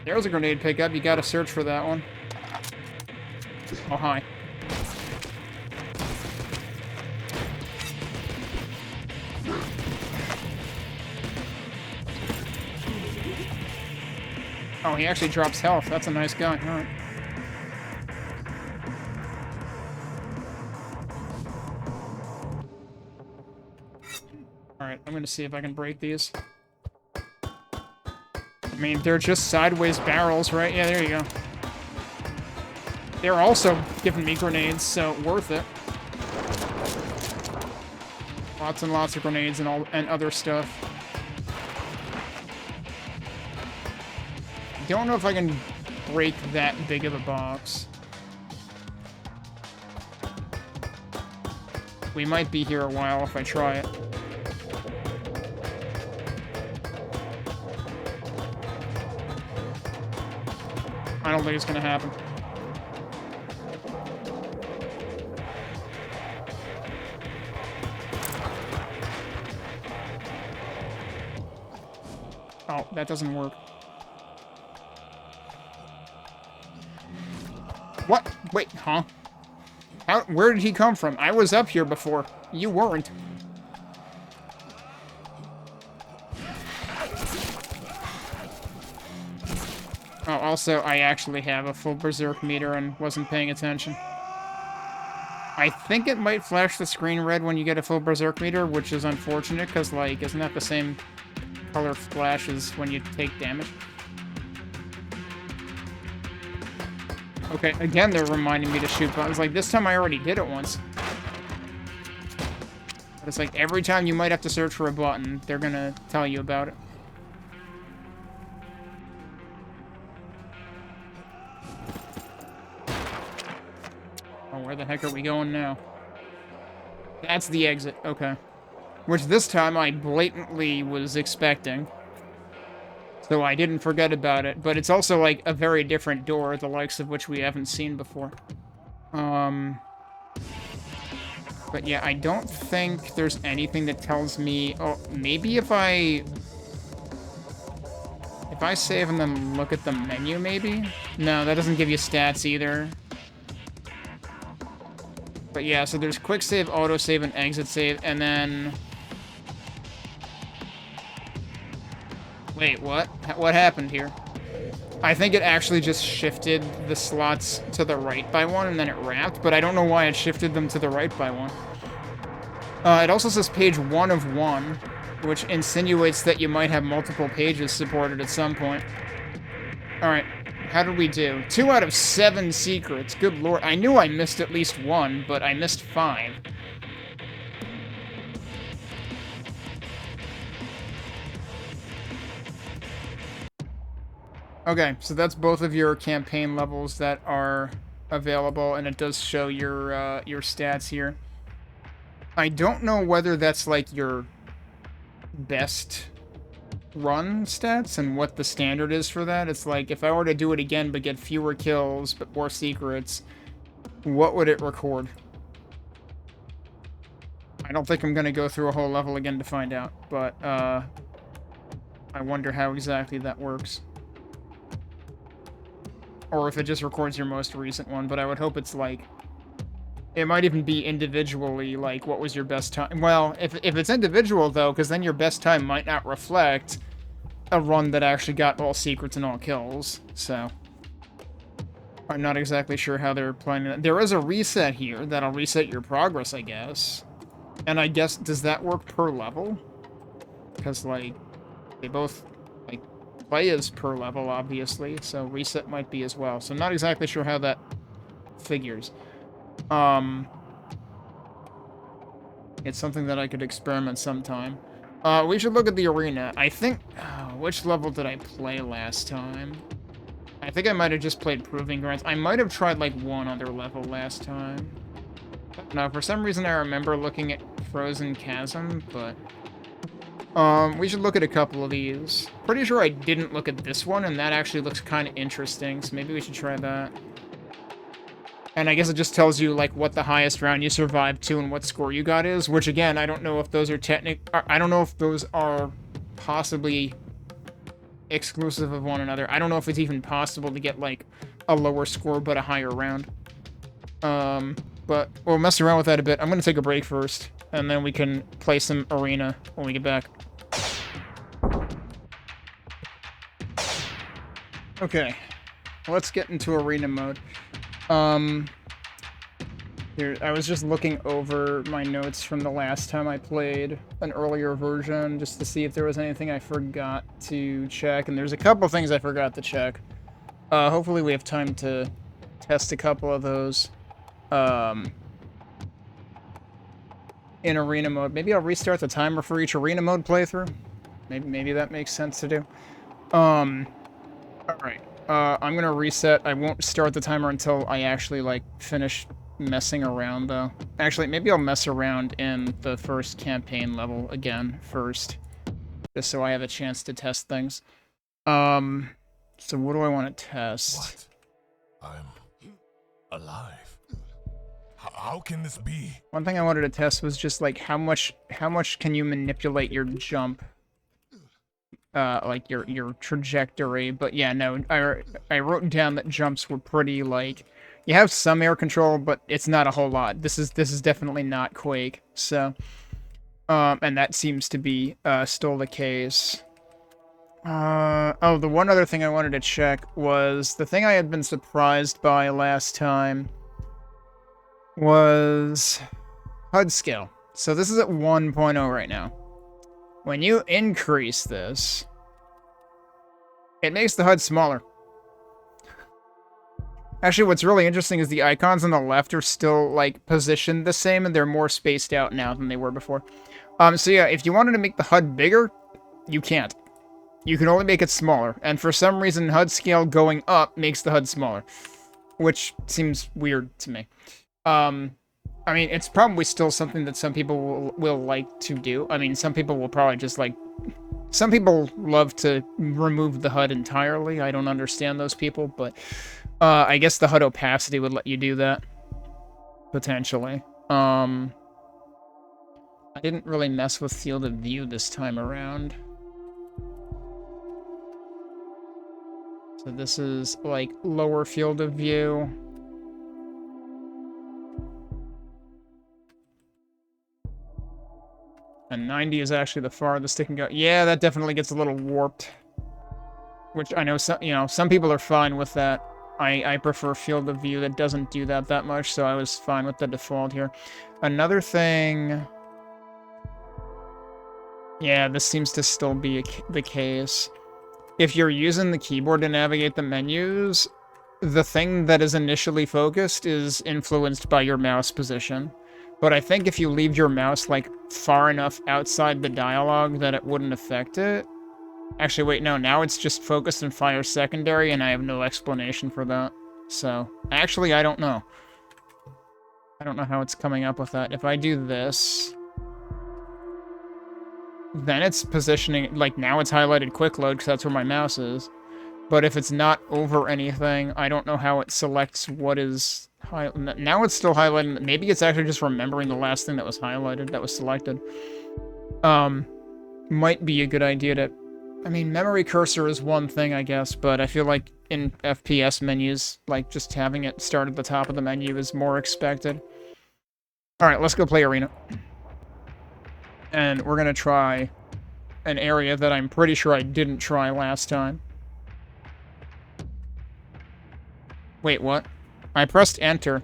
There's a grenade pickup. You gotta search for that one. Oh, hi. Oh, he actually drops health. That's a nice guy. Alright. Alright, I'm gonna see if I can break these. I mean, they're just sideways barrels, right? Yeah, there you go. They're also giving me grenades, so worth it. Lots and lots of grenades and other stuff. Don't know if I can break that big of a box. We might be here a while if I try it. I don't think it's gonna happen. Oh, that doesn't work. What? Wait, huh? Where did he come from? I was up here before. You weren't. Oh, also, I actually have a full berserk meter and wasn't paying attention. I think it might flash the screen red when you get a full berserk meter, which is unfortunate, because, like, isn't that the same color flash as when you take damage? Okay, again, they're reminding me to shoot buttons. Like, this time I already did it once. But it's like, every time you might have to search for a button, they're gonna tell you about it. Oh, where the heck are we going now? That's the exit, okay. Which this time I blatantly was expecting. So I didn't forget about it, but it's also, like, a very different door, the likes of which we haven't seen before. But yeah, I don't think there's anything that tells me... Oh, maybe if I save and then look at the menu, maybe? No, that doesn't give you stats either. But yeah, so there's quick save, auto save, and exit save, and then... Wait, what? What happened here? I think it actually just shifted the slots to the right by one, and then it wrapped, but I don't know why it shifted them to the right by one. It also says page 1 of 1, which insinuates that you might have multiple pages supported at some point. Alright, how did we do? 2 out of 7 secrets. Good lord. I knew I missed at least 1, but I missed 5. Okay, so that's both of your campaign levels that are available, and it does show your stats here. I don't know whether that's, like, your best run stats and what the standard is for that. It's like, if I were to do it again but get fewer kills but more secrets, what would it record? I don't think I'm going to go through a whole level again to find out, but I wonder how exactly that works. Or if it just records your most recent one, but I would hope it's like... It might even be individually, like, what was your best time? Well, if it's individual, though, because then your best time might not reflect a run that actually got all secrets and all kills, so... I'm not exactly sure how they're planning that. There is a reset here that'll reset your progress, I guess. And I guess, does that work per level? Because, like, they both, like, play is per level, obviously, so reset might be as well. So I'm not exactly sure how that figures. It's something that I could experiment sometime. We should look at the arena. I think... which level did I play last time? I think I might have just played Proving Grounds. I might have tried, like, one other level last time. No, for some reason I remember looking at Frozen Chasm, but... we should look at a couple of these. Pretty sure I didn't look at this one, and that actually looks kind of interesting, so maybe we should try that. And I guess it just tells you, like, what the highest round you survived to and what score you got is, which, again, I don't know if those are I don't know if those are possibly exclusive of one another. I don't know if it's even possible to get, like, a lower score but a higher round. But we'll mess around with that a bit. I'm going to take a break first, and then we can play some arena when we get back. Okay, let's get into arena mode. Here, I was just looking over my notes from the last time I played an earlier version, just to see if there was anything I forgot to check, and there's a couple things I forgot to check. Hopefully we have time to test a couple of those, in arena mode. Maybe I'll restart the timer for each arena mode playthrough. Maybe that makes sense to do. Alright. I'm gonna reset. I won't start the timer until I actually, like, finish messing around, though. Actually, maybe I'll mess around in the first campaign level again first, just so I have a chance to test things. So what do I want to test? What? I'm alive. How can this be? One thing I wanted to test was just, like, how much can you manipulate your jump? Like your trajectory, but yeah, no, I wrote down that jumps were pretty, like, you have some air control, but it's not a whole lot. This is definitely not Quake, so, and that seems to be, still the case. Oh, the one other thing I wanted to check was, the thing I had been surprised by last time was HUD scale. So this is at 1.0 right now. When you increase this, it makes the HUD smaller. Actually, what's really interesting is the icons on the left are still, like, positioned the same, and they're more spaced out now than they were before. So yeah, if you wanted to make the HUD bigger, you can't. You can only make it smaller, and for some reason, HUD scale going up makes the HUD smaller, which seems weird to me. I mean, it's probably still something that some people will like to do. I mean, some people will probably just, like... Some people love to remove the HUD entirely. I don't understand those people, but... I guess the HUD opacity would let you do that. Potentially. I didn't really mess with field of view this time around. So this is, like, lower field of view. And 90 is actually the farthest it can go. Yeah, that definitely gets a little warped. Which I know some, some people are fine with that. I prefer field of view that doesn't do that much, so I was fine with the default here. Another thing... Yeah, this seems to still be the case. If you're using the keyboard to navigate the menus, the thing that is initially focused is influenced by your mouse position. But I think if you leave your mouse, like, far enough outside the dialogue that it wouldn't affect it... Actually, wait, no, now it's just focused and fire secondary, and I have no explanation for that. So, actually, I don't know. I don't know how it's coming up with that. If I do this... Then it's positioning... Like, now it's highlighted quick load, because that's where my mouse is. But if it's not over anything, I don't know how it selects what is... Now it's still highlighting... Maybe it's actually just remembering the last thing that was highlighted, that was selected. Might be a good idea to... I mean, memory cursor is one thing, I guess, but I feel like in FPS menus, like, just having it start at the top of the menu is more expected. Alright, let's go play Arena. And we're gonna try an area that I'm pretty sure I didn't try last time. Wait, what? I pressed enter.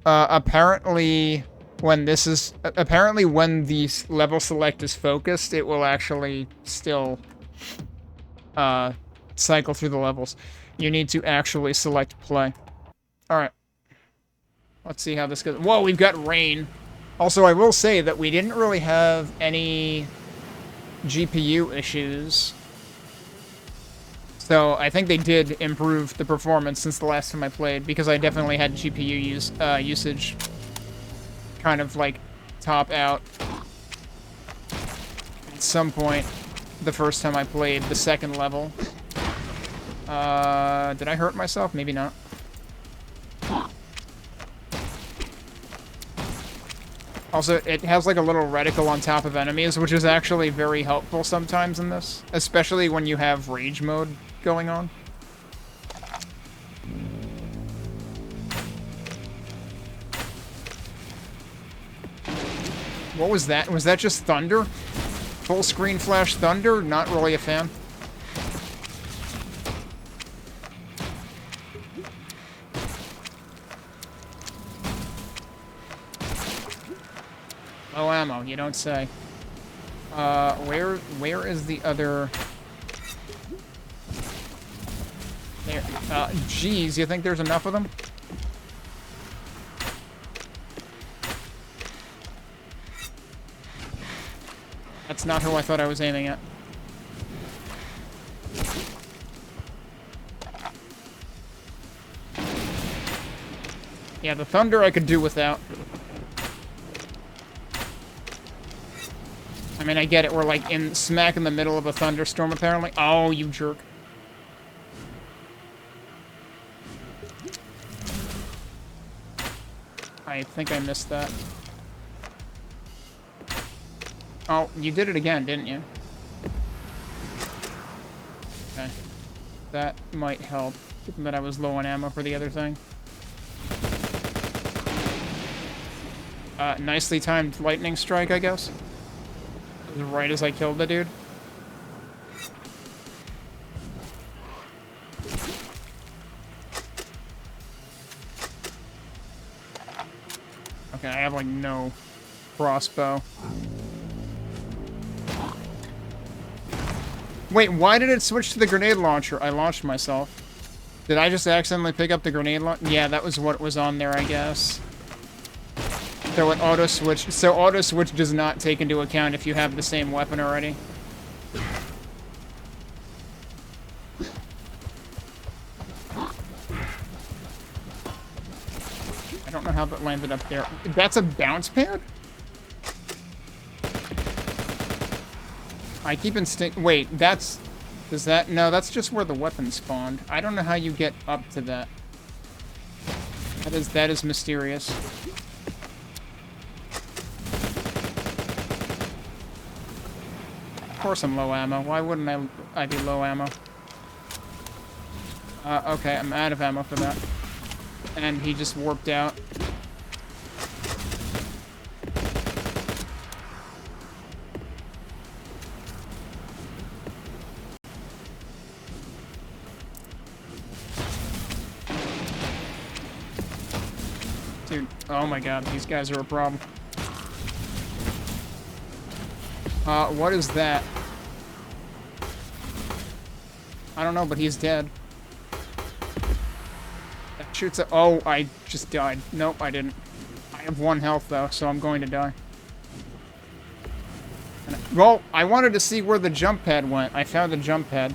Apparently when the level select is focused, it will actually still cycle through the levels. You need to actually select play. Alright. Let's see how this goes. Whoa, we've got rain. Also, I will say that we didn't really have any GPU issues. So, I think they did improve the performance since the last time I played, because I definitely had GPU usage kind of, like, top out at some point the first time I played the second level. Did I hurt myself? Maybe not. Also, it has like a little reticle on top of enemies, which is actually very helpful sometimes in this. Especially when you have rage mode going on. What was that? Was that just thunder? Full screen flash thunder? Not really a fan. Low ammo, you don't say. Where is the other... There. Geez, you think there's enough of them? That's not who I thought I was aiming at. Yeah, the thunder I could do without. I mean, I get it. We're like smack in the middle of a thunderstorm, apparently. Oh, you jerk. I think I missed that. Oh, you did it again, didn't you? Okay. That might help, given that I was low on ammo for the other thing. Nicely timed lightning strike, I guess. Right as I killed the dude. Okay, I have like no crossbow. Wait, why did it switch to the grenade launcher? I launched myself. Did I just accidentally pick up the grenade launcher? Yeah, that was what was on there, I guess. So it auto-switched. So auto-switch does not take into account if you have the same weapon already. I don't know how that landed up there. That's a bounce pad? I keep wait, that's... Does that... No, that's just where the weapon spawned. I don't know how you get up to that. That is mysterious. Of course I'm low ammo. Why wouldn't I be low ammo? Okay, I'm out of ammo for that. And he just warped out. Dude, oh my god, these guys are a problem. What is that? I don't know, but he's dead. That shoots a- Oh, I just died. Nope, I didn't. I have 1 health, though, so I'm going to die. Well, I wanted to see where the jump pad went. I found the jump pad.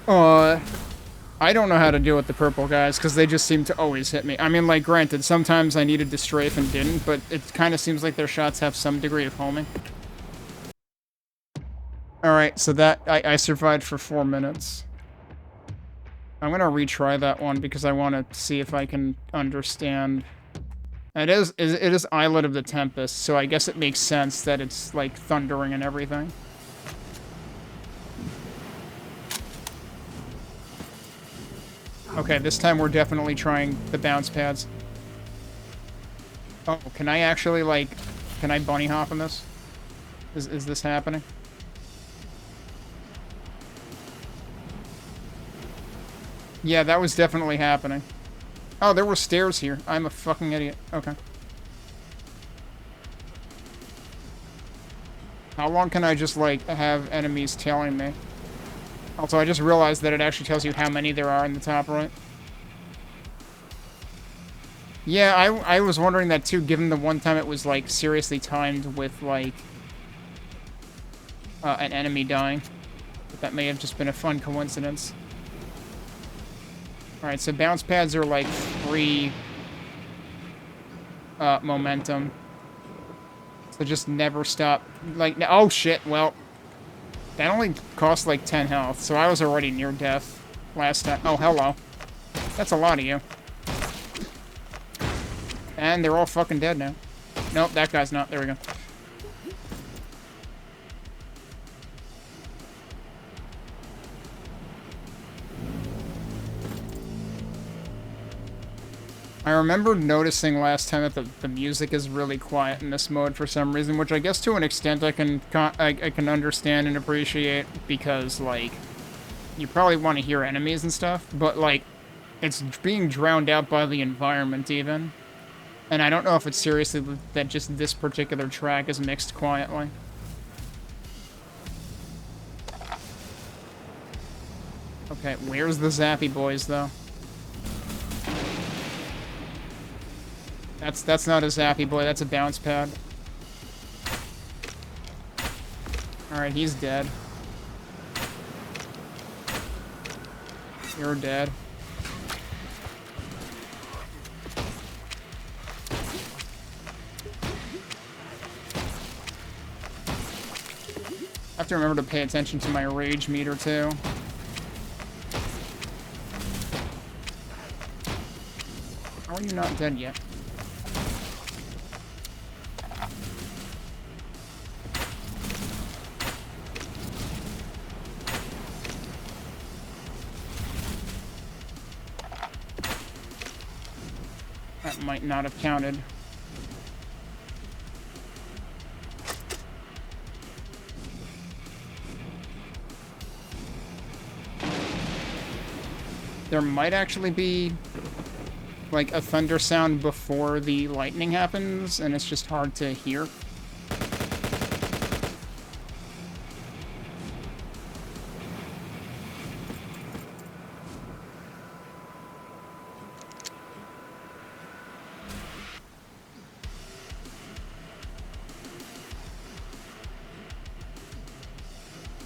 I don't know how to deal with the purple guys, because they just seem to always hit me. I mean, like, granted, sometimes I needed to strafe and didn't, but it kind of seems like their shots have some degree of homing. Alright, so that... I survived for 4 minutes. I'm gonna retry that one, because I want to see if I can understand... It is Islet of the Tempest, so I guess it makes sense that it's, like, thundering and everything. Okay, this time we're definitely trying the bounce pads. Oh, can I actually, like... Can I bunny hop on this? Is this happening? Yeah, that was definitely happening. Oh, there were stairs here. I'm a fucking idiot. Okay. How long can I just, like, have enemies tailing me? Also, I just realized that it actually tells you how many there are in the top right. Yeah, I was wondering that too, given the one time it was, like, seriously timed with, like, an enemy dying. But that may have just been a fun coincidence. Alright, so bounce pads are, like, free momentum. So just never stop. Like, oh shit, well, that only cost, like, 10 health, so I was already near death last time. Oh, hello. That's a lot of you. And they're all fucking dead now. Nope, that guy's not. There we go. I remember noticing last time that the music is really quiet in this mode for some reason, which I guess to an extent I can understand and appreciate because, like, you probably want to hear enemies and stuff, but, like, it's being drowned out by the environment even. And I don't know if it's seriously that just this particular track is mixed quietly. Okay, where's the Zappy boys, though? That's not a Zappy boy, that's a bounce pad. Alright, he's dead. You're dead. I have to remember to pay attention to my rage meter, too. How are you not dead yet? That might not have counted. There might actually be, like, a thunder sound before the lightning happens, and it's just hard to hear.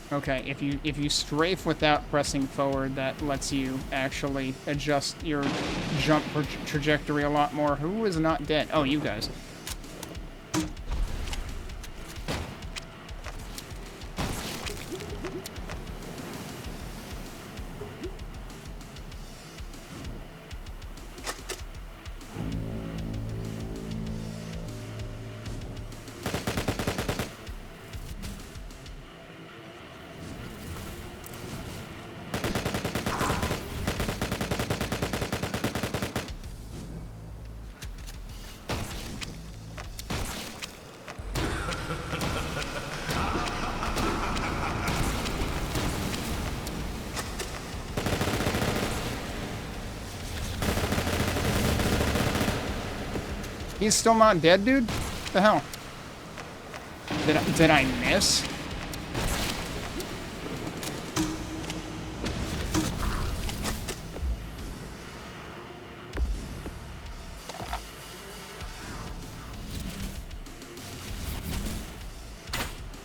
Okay, if you strafe without pressing forward, that lets you actually adjust your jump trajectory a lot more. Who is not dead? Oh, you guys. He's still not dead, dude? What the hell? Did I miss?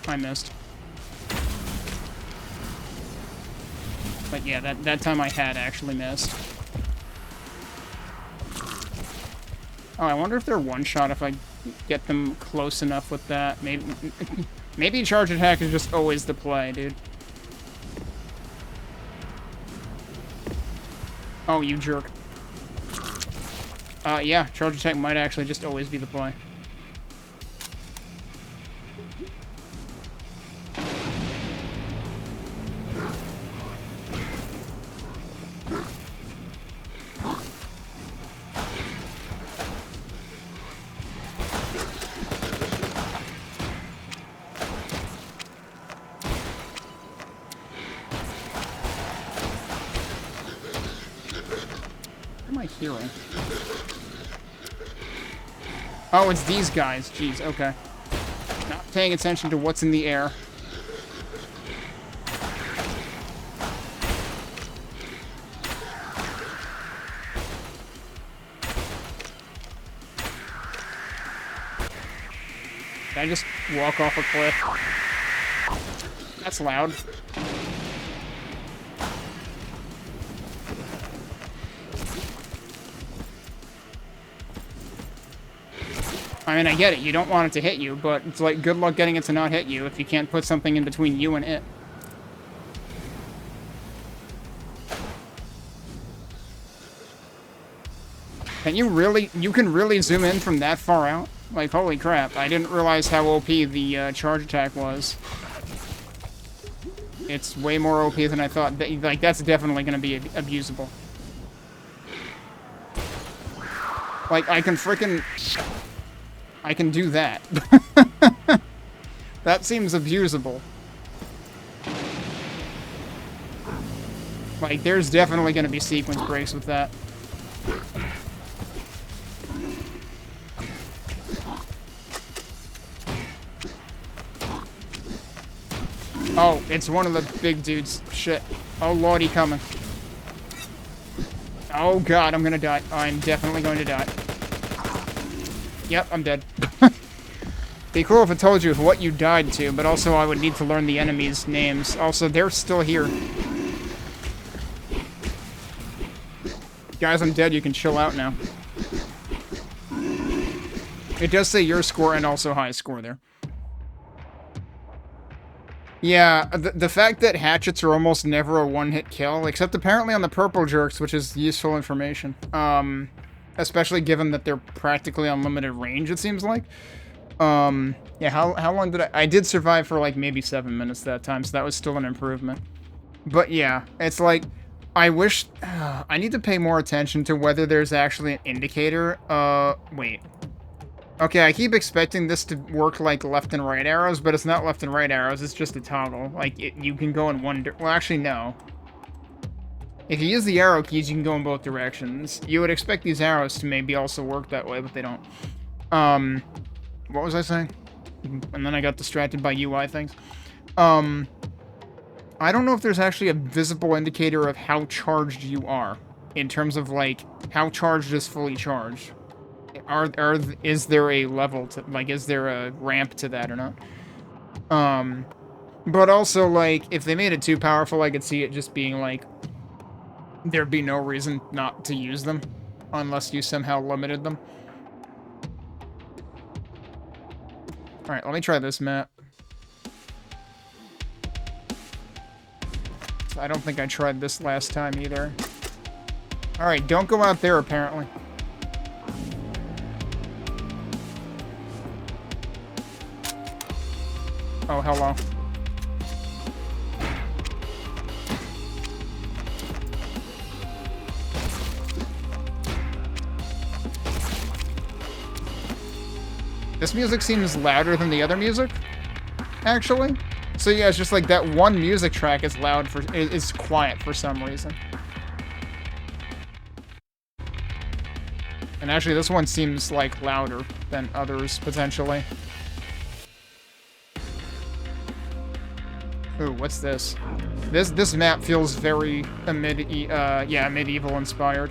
I missed. But yeah, that time I had actually missed. Oh, I wonder if they're one-shot if I get them close enough with that. Maybe charge attack is just always the play, dude. Oh, you jerk. Yeah, charge attack might actually just always be the play. I hearing? Oh, it's these guys. Jeez, okay. Not paying attention to what's in the air. Did I just walk off a cliff? That's loud. I mean, I get it. You don't want it to hit you, but it's like, good luck getting it to not hit you if you can't put something in between you and it. You can really zoom in from that far out? Like, holy crap, I didn't realize how OP the charge attack was. It's way more OP than I thought. Like, that's definitely going to be abusable. Like, I can do that. That seems abusable. Like, there's definitely going to be sequence breaks with that. Oh, it's one of the big dudes. Shit. Oh, lordy, coming. Oh, God, I'm gonna die. I'm definitely going to die. Yep, I'm dead. Be cool if it told you what you died to, but also I would need to learn the enemies' names. Also, they're still here. Guys, I'm dead. You can chill out now. It does say your score and also high score there. Yeah, the fact that hatchets are almost never a one-hit kill, except apparently on the purple jerks, which is useful information. Especially given that they're practically unlimited range, it seems like. Yeah, how long did I did survive for like maybe 7 minutes that time, so that was still an improvement. But yeah, it's like, I wish, I need to pay more attention to whether there's actually an indicator. Wait. Okay, I keep expecting this to work like left and right arrows, but it's not left and right arrows, it's just a toggle. Like, you can go in one well, actually, no. If you use the arrow keys, you can go in both directions. You would expect these arrows to maybe also work that way, but they don't. What was I saying? And then I got distracted by UI things. I don't know if there's actually a visible indicator of how charged you are, in terms of, like, how charged is fully charged. Is there a level to, like, is there a ramp to that or not? But also, like, if they made it too powerful, I could see it just being, like, there'd be no reason not to use them, unless you somehow limited them. Alright, let me try this map. I don't think I tried this last time either. Alright, don't go out there, apparently. Oh, hello. This music seems louder than the other music, actually. So yeah, it's just like that one music track is loud for, is quiet for some reason. And actually this one seems like louder than others, potentially. Ooh, what's this? This map feels very medieval inspired.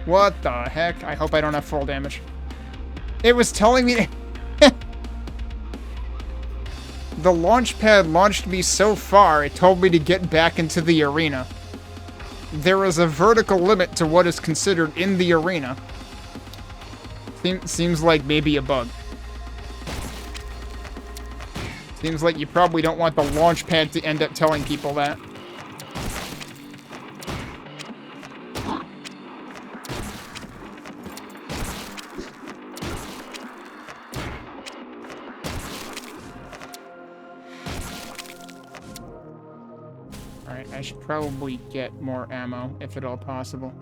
What the heck? I hope I don't have full damage. It was telling me... The launch pad launched me so far, it told me to get back into the arena. There is a vertical limit to what is considered in the arena. Seems like maybe a bug. Seems like you probably don't want the launch pad to end up telling people that. Alright, I should probably get more ammo, if at all possible.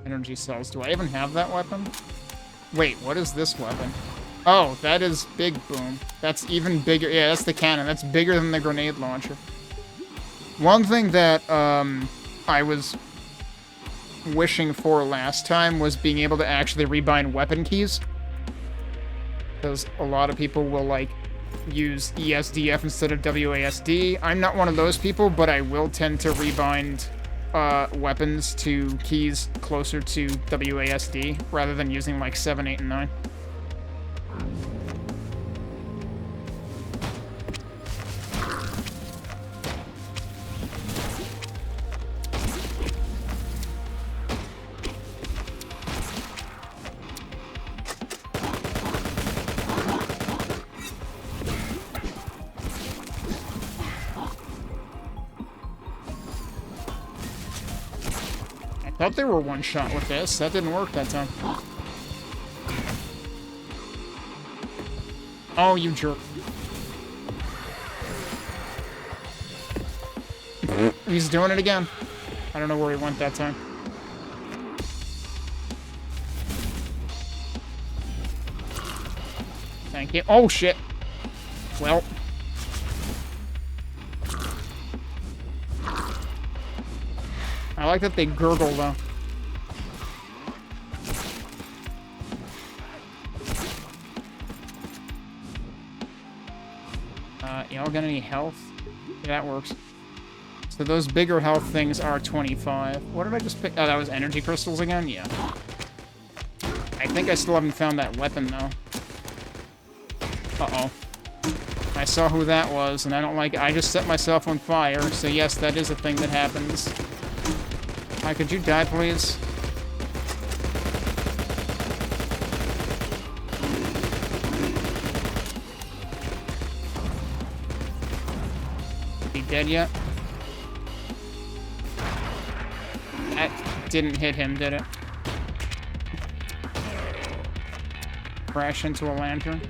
Energy cells. Do I even have that weapon? Wait, what is this weapon? Oh, that is Big Boom. That's even bigger. Yeah, that's the cannon. That's bigger than the grenade launcher. One thing that I was wishing for last time was being able to actually rebind weapon keys. Because a lot of people will, like, use ESDF instead of WASD. I'm not one of those people, but I will tend to rebind weapons to keys closer to WASD rather than using, like, 7, 8, and 9. I thought they were one shot with this. That didn't work that time. Oh, you jerk. He's doing it again. I don't know where he went that time. Thank you. Oh, shit. Well. I like that they gurgle, though. Y'all got any health? Yeah, that works. So those bigger health things are 25. What did I just pick? Oh, that was energy crystals again? Yeah. I think I still haven't found that weapon, though. Uh-oh. I saw who that was, and I don't like it. I just set myself on fire, so yes, that is a thing that happens. Hi, could you die, please? He dead yet? That didn't hit him, did it? Crash into a lantern.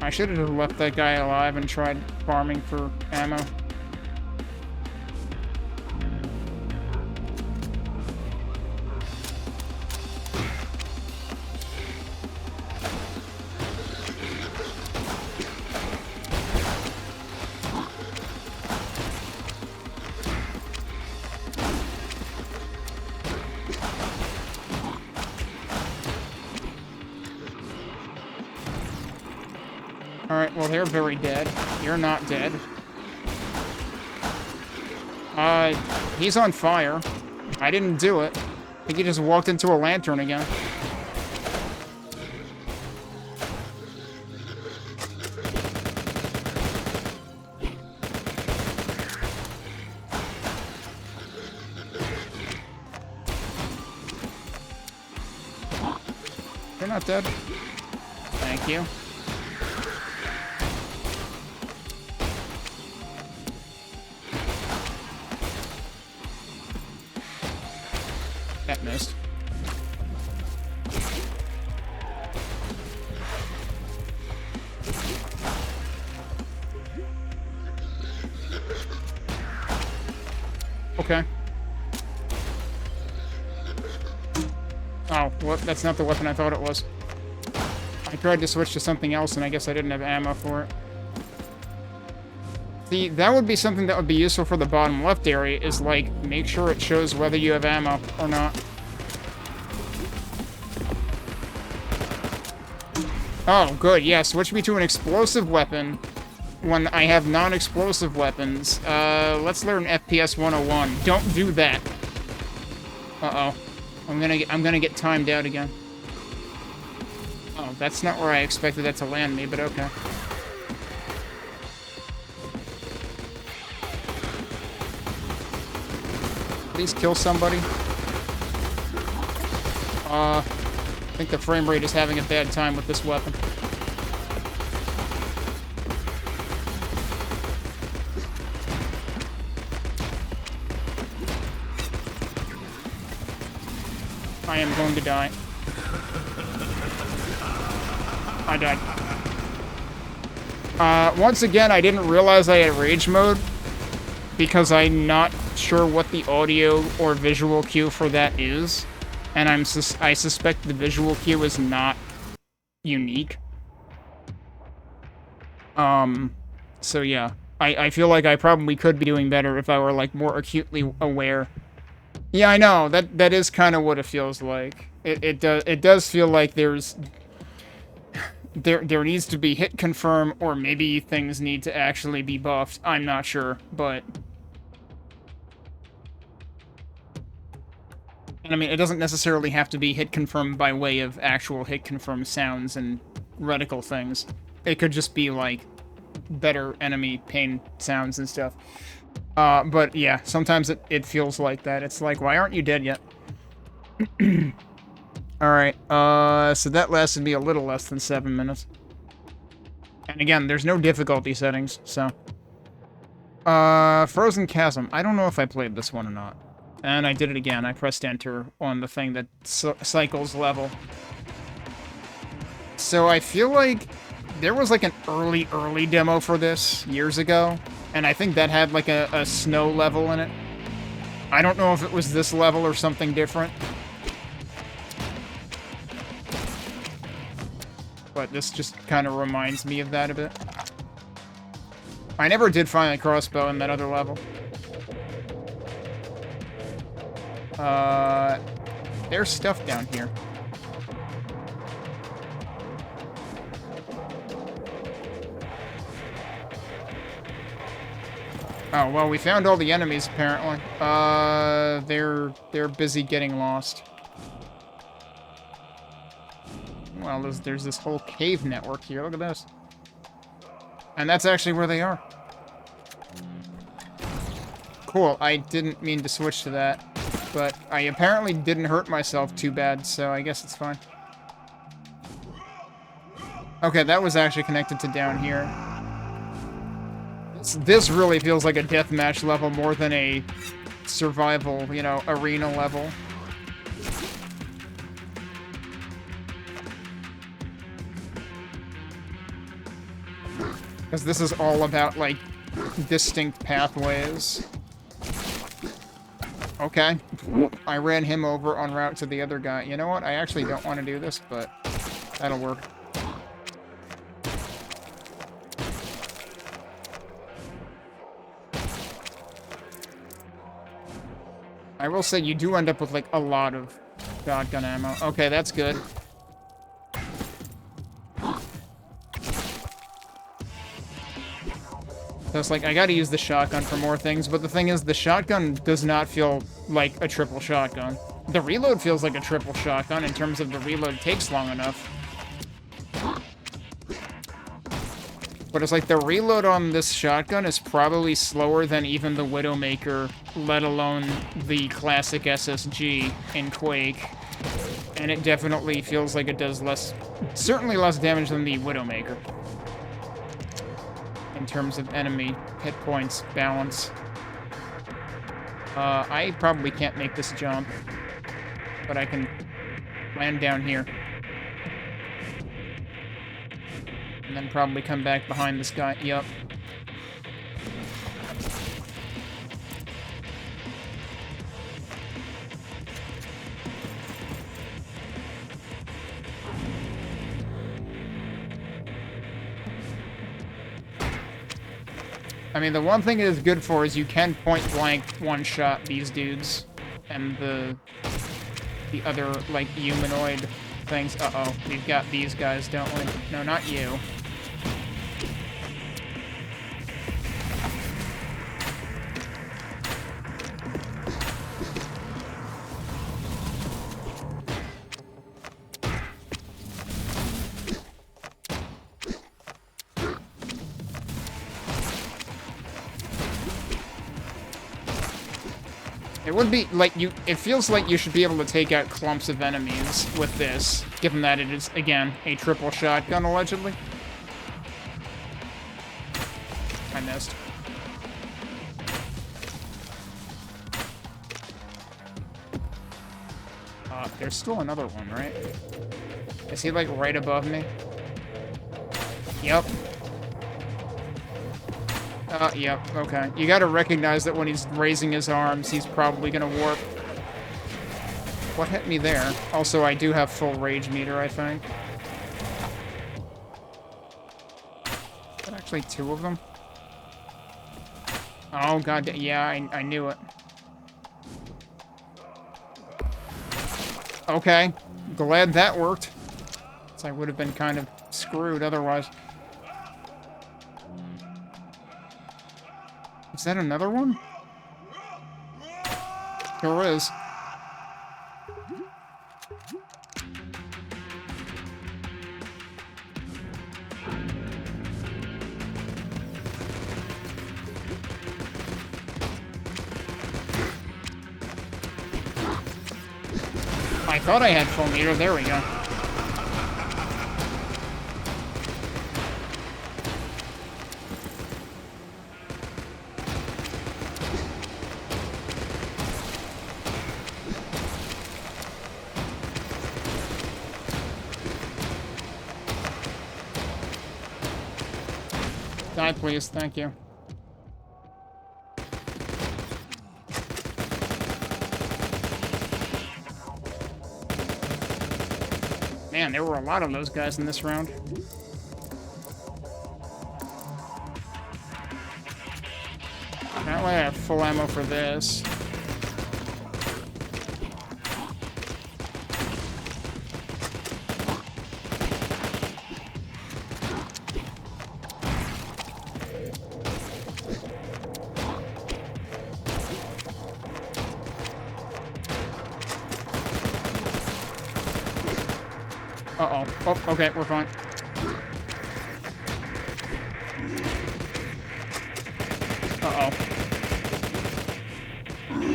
I should have left that guy alive and tried farming for ammo. Alright, well, they're very dead. You're not dead. He's on fire. I didn't do it. I think he just walked into a lantern again. You're not dead. Thank you. That missed. Okay. Oh, what? That's not the weapon I thought it was. I tried to switch to something else, and I guess I didn't have ammo for it. See, that would be something that would be useful for the bottom left area, is, like, make sure it shows whether you have ammo or not. Oh, good, yeah, switch me to an explosive weapon when I have non-explosive weapons. Let's learn FPS 101. Don't do that. Uh-oh. I'm gonna get timed out again. Oh, that's not where I expected that to land me, but okay. Please kill somebody. I think the frame rate is having a bad time with this weapon. I am going to die. I died. Once again, I didn't realize I had rage mode. because I'm not sure what the audio or visual cue for that is, and I suspect the visual cue is not unique. So yeah, I feel like I probably could be doing better if I were, like, more acutely aware. Yeah, I know, that is kind of what it feels like. It does feel like there needs to be hit confirm, or maybe things need to actually be buffed. I'm not sure, but... And I mean, it doesn't necessarily have to be hit confirm by way of actual hit confirm sounds and reticle things. It could just be, like, better enemy pain sounds and stuff. But yeah, sometimes it feels like that. It's like, why aren't you dead yet? Alright, so that lasted me a little less than 7 minutes. And again, there's no difficulty settings, so... Frozen Chasm. I don't know if I played this one or not. And I did it again. I pressed enter on the thing that cycles level. So I feel like there was, like, an early demo for this years ago. And I think that had, like, a snow level in it. I don't know if it was this level or something different. But this just kind of reminds me of that a bit. I never did find a crossbow in that other level. There's stuff down here. Oh, well, we found all the enemies, apparently. They're busy getting lost. Well, there's this whole cave network here. Look at this. And that's actually where they are. Cool. I didn't mean to switch to that. But I apparently didn't hurt myself too bad, so I guess it's fine. Okay, that was actually connected to down here. This really feels like a deathmatch level more than a survival, you know, arena level. Because this is all about, like, distinct pathways. Okay. I ran him over en route to the other guy. You know what? I actually don't want to do this, but that'll work. I will say you do end up with, like, a lot of shotgun ammo. Okay, that's good. So it's like, I gotta use the shotgun for more things, but the thing is, the shotgun does not feel like a triple shotgun. The reload feels like a triple shotgun in terms of the reload takes long enough. But it's like, the reload on this shotgun is probably slower than even the Widowmaker, let alone the classic SSG in Quake. And it definitely feels like it does less, certainly less damage than the Widowmaker. In terms of enemy hit points balance. I probably can't make this jump, but I can land down here. And then probably come back behind this guy. Yup. I mean, the one thing it is good for is you can point-blank one-shot these dudes. And the other, like, humanoid things. Uh-oh, we've got these guys, don't we? No, not you. It would be, like, it feels like you should be able to take out clumps of enemies with this, given that it is, again, a triple shotgun, allegedly. I missed. There's still another one, right? Is he, like, right above me? Yep. Yep, okay. You gotta recognize that when he's raising his arms, he's probably gonna warp. What hit me there? Also, I do have full rage meter, I think. Is that actually two of them? Oh, god, yeah, I knew it. Okay, glad that worked. So I would have been kind of screwed otherwise. Is that another one? Sure is. I thought I had full meter. There we go. Die, please. Thank you. Man, there were a lot of those guys in this round. Apparently I have full ammo for this. Uh-oh. Oh, okay, we're fine. Uh-oh.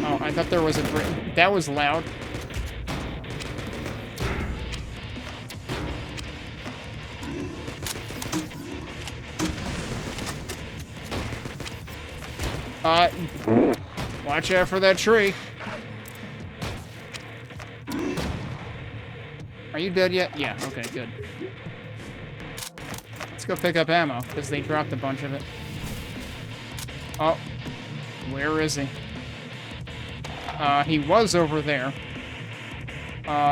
Oh, I thought there was a break. That was loud. Watch out for that tree. Are you dead yet? Yeah, okay, good. Let's go pick up ammo, because they dropped a bunch of it. Oh. Where is he? He was over there.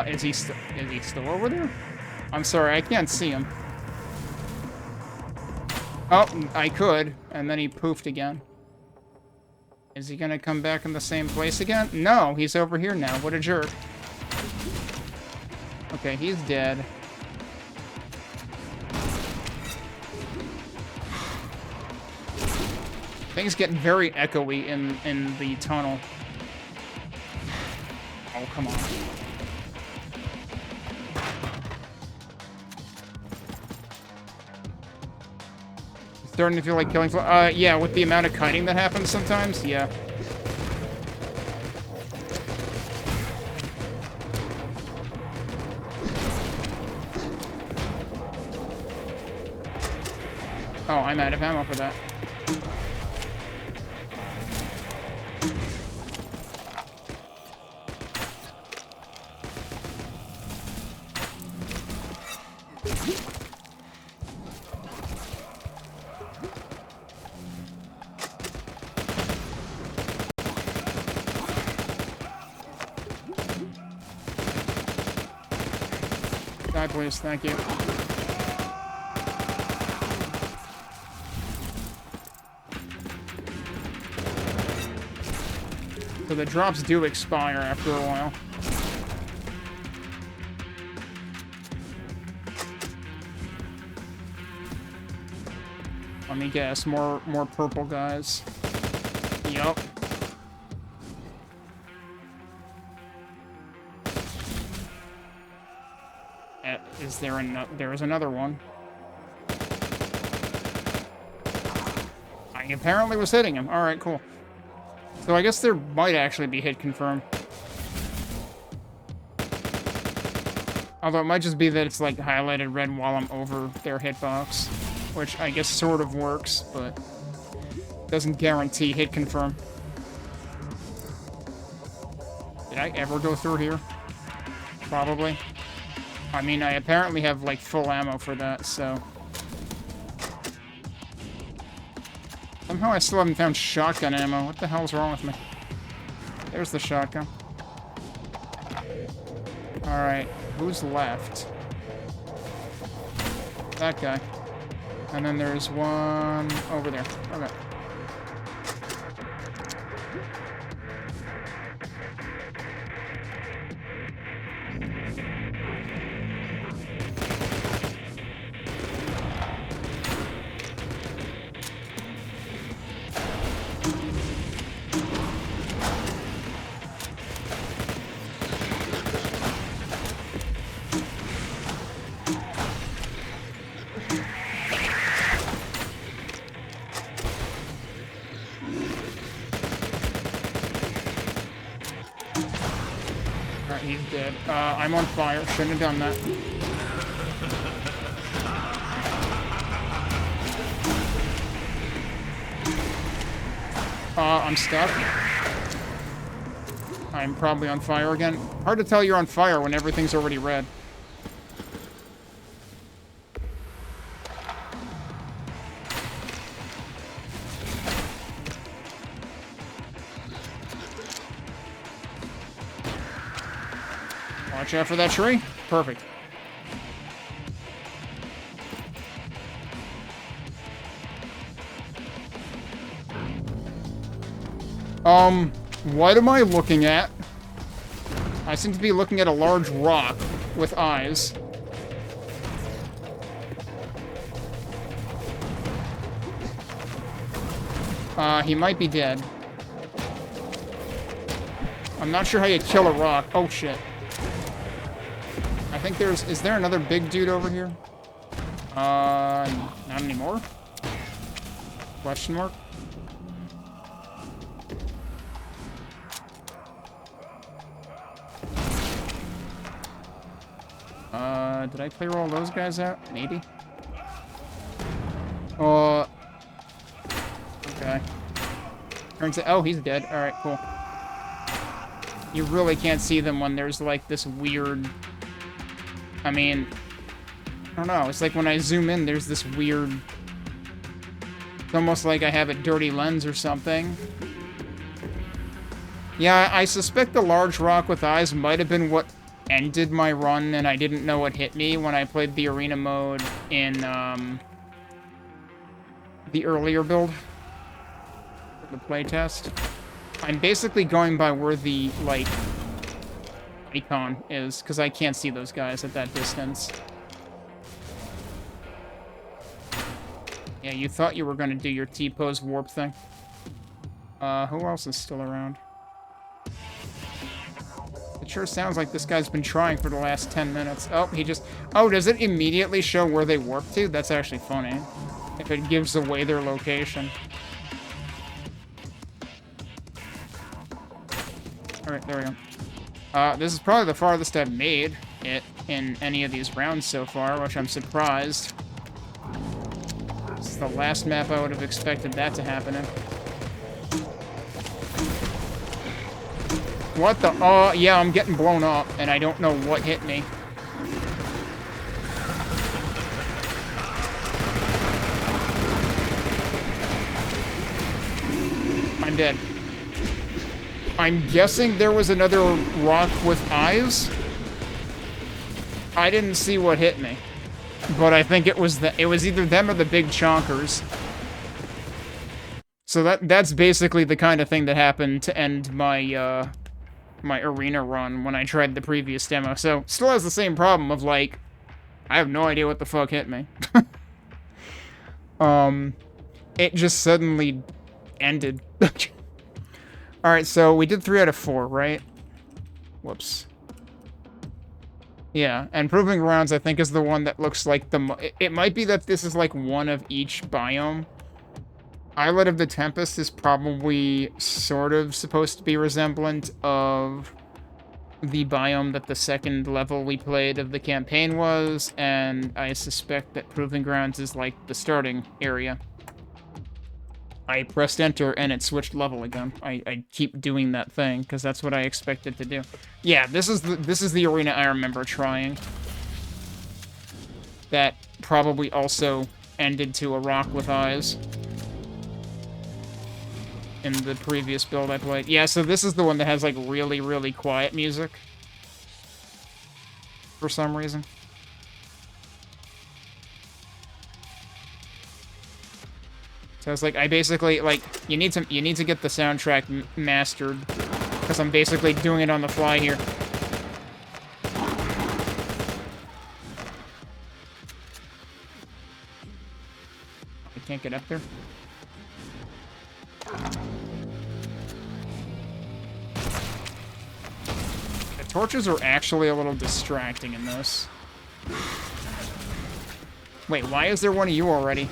Is he still over there? I'm sorry, I can't see him. Oh, I could, and then he poofed again. Is he gonna come back in the same place again? No, he's over here now. What a jerk. Okay, he's dead. Things get very echoey in the tunnel. Oh, come on. Starting to feel like killing... yeah, with the amount of kiting that happens sometimes, yeah. Oh, I'm out of ammo for that. Die, please. Thank you. So the drops do expire after a while. Let me guess, more purple guys. Yup. Is there there is another one. I apparently was hitting him. Alright, cool. So I guess there might actually be hit confirmed. Although it might just be that it's like highlighted red while I'm over their hitbox. Which I guess sort of works, but doesn't guarantee hit confirm. Did I ever go through here? Probably. I mean, I apparently have like full ammo for that, so... Somehow I still haven't found shotgun ammo. What the hell's wrong with me? There's the shotgun. Alright, who's left? That guy. And then there's one over there. Okay. He's dead. I'm on fire. Shouldn't have done that. I'm stuck. I'm probably on fire again. Hard to tell you're on fire when everything's already red. Watch out for that tree. Perfect. What am I looking at? I seem to be looking at a large rock with eyes. He might be dead. I'm not sure how you kill a rock. Oh, shit. I think there's... Is there another big dude over here? Not anymore? Question mark? Did I clear all those guys out? Maybe? Okay. Turns out... Oh, he's dead. Alright, cool. You really can't see them when there's, like, this weird... I mean... I don't know. It's like when I zoom in, there's this weird... It's almost like I have a dirty lens or something. Yeah, I suspect the large rock with eyes might have been what ended my run, and I didn't know what hit me when I played the arena mode in, the earlier build. The playtest. I'm basically going by where the, like, icon is, because I can't see those guys at that distance. Yeah, you thought you were going to do your T-pose warp thing. Who else is still around? It sure sounds like this guy's been trying for the last 10 minutes. Oh, he just... Oh, does it immediately show where they warp to? That's actually funny. If it gives away their location. Alright, there we go. This is probably the farthest I've made it in any of these rounds so far, which I'm surprised. This is the last map I would have expected that to happen in. What the? Oh, yeah, I'm getting blown up, and I don't know what hit me. I'm dead. I'm guessing there was another rock with eyes. I didn't see what hit me, but I think it was either them or the big chonkers. So that's basically the kind of thing that happened to end my my arena run when I tried the previous demo. So still has the same problem of like, I have no idea what the fuck hit me. It just suddenly ended. Alright, so we did 3 out of 4, right? Whoops. Yeah, and Proving Grounds, I think, is the one that looks like the... It might be that this is, like, one of each biome. Islet of the Tempest is probably sort of supposed to be resemblant of the biome that the second level we played of the campaign was, and I suspect that Proving Grounds is, like, the starting area. I pressed enter and it switched level again. I keep doing that thing because that's what I expected to do. Yeah, this is the arena I remember trying. That probably also ended to a rock with eyes. in the previous build I played. Yeah, so this is the one that has, like, really, really quiet music. For some reason. So it's like, I basically, like, you need to get the soundtrack mastered. Because I'm basically doing it on the fly here. I can't get up there. The torches are actually a little distracting in this. Wait, why is there one of you already?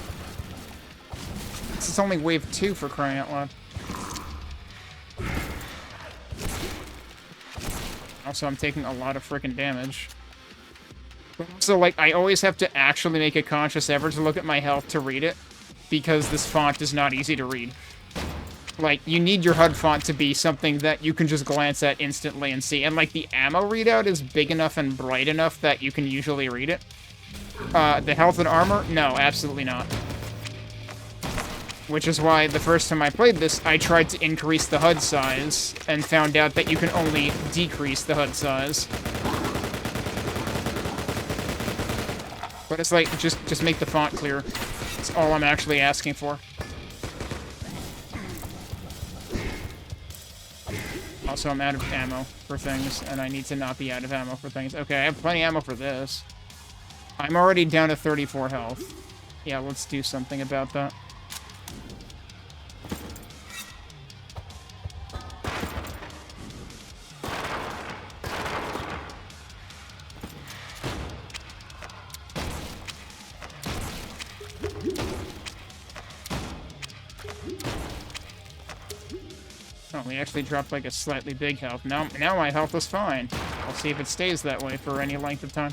This is only wave 2 for crying out loud. Also, I'm taking a lot of freaking damage. So, like, I always have to actually make a conscious effort to look at my health to read it, because this font is not easy to read. Like, you need your HUD font to be something that you can just glance at instantly and see. And, like, the ammo readout is big enough and bright enough that you can usually read it. The health and armor? No, absolutely not. Which is why the first time I played this, I tried to increase the HUD size, and found out that you can only decrease the HUD size. But it's like, just make the font clear. That's all I'm actually asking for. Also, I'm out of ammo for things, and I need to not be out of ammo for things. Okay, I have plenty of ammo for this. I'm already down to 34 health. Yeah, let's do something about that. Oh, we actually dropped like a slightly big health. Now my health is fine. I'll see if it stays that way for any length of time.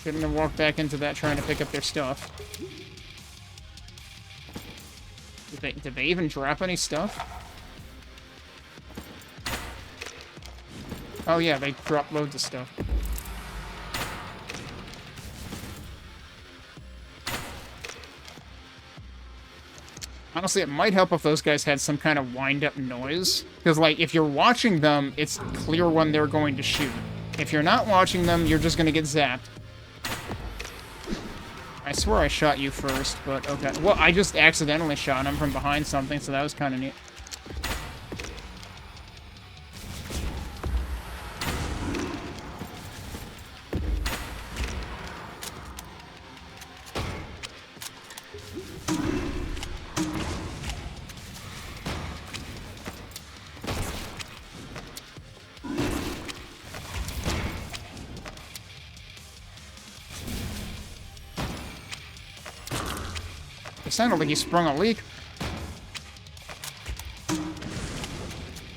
Shouldn't have walked back into that trying to pick up their stuff. Did they even drop any stuff? Oh yeah, they dropped loads of stuff. Honestly, it might help if those guys had some kind of wind-up noise. Because, like, if you're watching them, it's clear when they're going to shoot. If you're not watching them, you're just going to get zapped. I swear I shot you first, but okay. Well, I just accidentally shot him from behind something, so that was kind of neat. It sounded like he sprung a leak.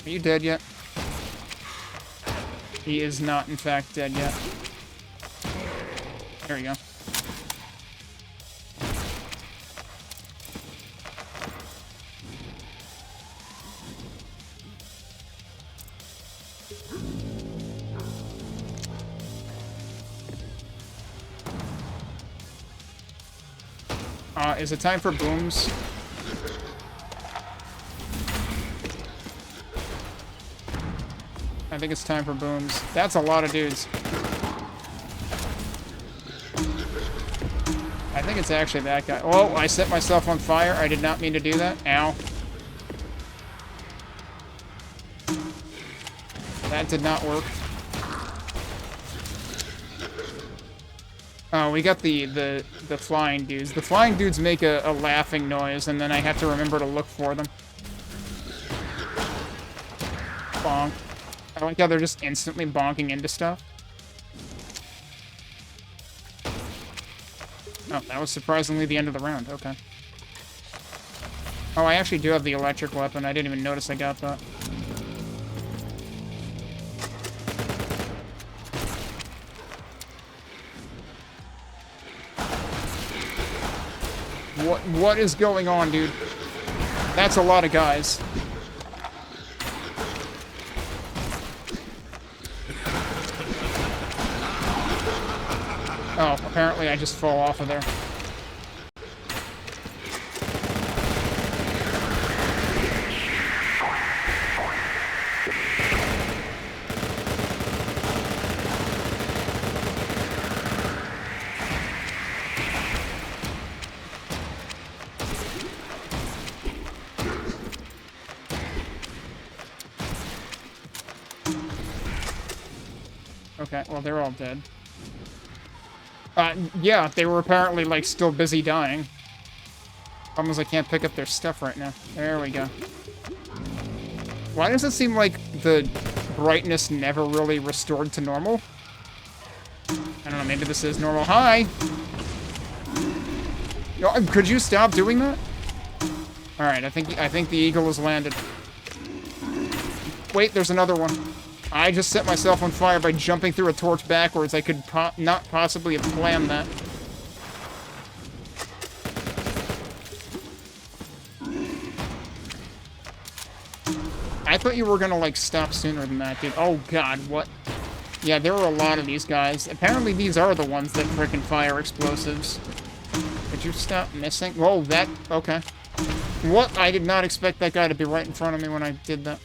Are you dead yet? He is not, in fact, dead yet. There we go. Is it time for booms? I think it's time for booms. That's a lot of dudes. I think it's actually that guy. Oh, I set myself on fire. I did not mean to do that. Ow. That did not work. Oh, we got the flying dudes. The flying dudes make a laughing noise, and then I have to remember to look for them. Bonk. I like how they're just instantly bonking into stuff. Oh, that was surprisingly the end of the round. Okay. Oh, I actually do have the electric weapon. I didn't even notice I got that. What is going on, dude? That's a lot of guys. Oh, apparently I just fall off of there. Okay, well, they're all dead. Yeah, they were apparently, like, still busy dying. Problem is I can't pick up their stuff right now. There we go. Why does it seem like the brightness never really restored to normal? I don't know, maybe this is normal. Hi! Oh, could you stop doing that? Alright, I think the eagle has landed. Wait, there's another one. I just set myself on fire by jumping through a torch backwards. I could not possibly have planned that. I thought you were gonna, like, stop sooner than that, dude. Oh, God, what? Yeah, there were a lot of these guys. Apparently these are the ones that frickin' fire explosives. Could you stop missing? Whoa, that... Okay. What? I did not expect that guy to be right in front of me when I did that.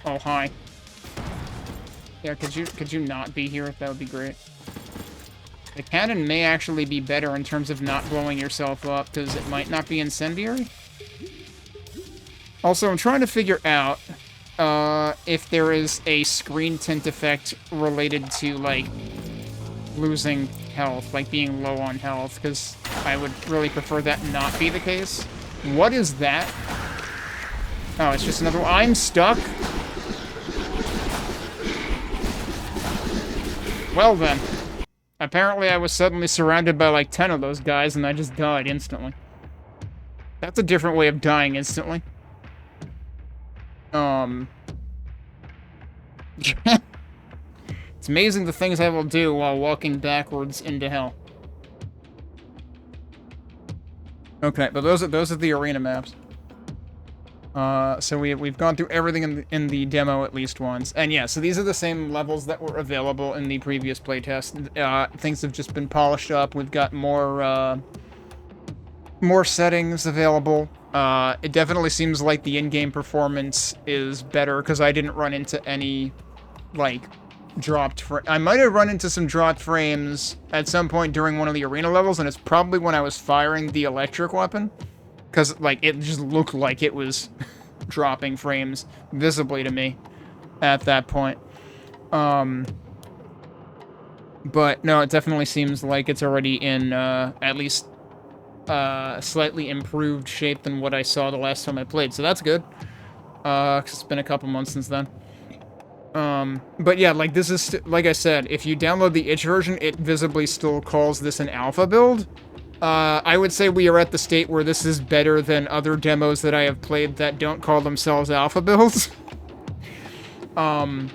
Oh, hi. Yeah, could you not be here? That would be great. The cannon may actually be better in terms of not blowing yourself up, because it might not be incendiary. Also, I'm trying to figure out if there is a screen tint effect related to, like, losing health, like being low on health, because I would really prefer that not be the case. What is that? Oh, it's just another one. I'm stuck. Well then. Apparently I was suddenly surrounded by like 10 of those guys and I just died instantly. That's a different way of dying instantly. It's amazing the things I will do while walking backwards into hell. Okay, but those are the arena maps. So we've gone through everything in the demo at least once. And yeah, so these are the same levels that were available in the previous playtest. Things have just been polished up. We've got more settings available. It definitely seems like the in-game performance is better, because I didn't run into any, like, I might have run into some dropped frames at some point during one of the arena levels, and it's probably when I was firing the electric weapon. Because, like, it just looked like it was dropping frames visibly to me at that point. But, no, it definitely seems like it's already in, at least, slightly improved shape than what I saw the last time I played. So that's good. Because it's been a couple months since then. But yeah, like, this is, like I said, if you download the itch version, it visibly still calls this an alpha build. I would say we are at the state where this is better than other demos that I have played that don't call themselves alpha builds. You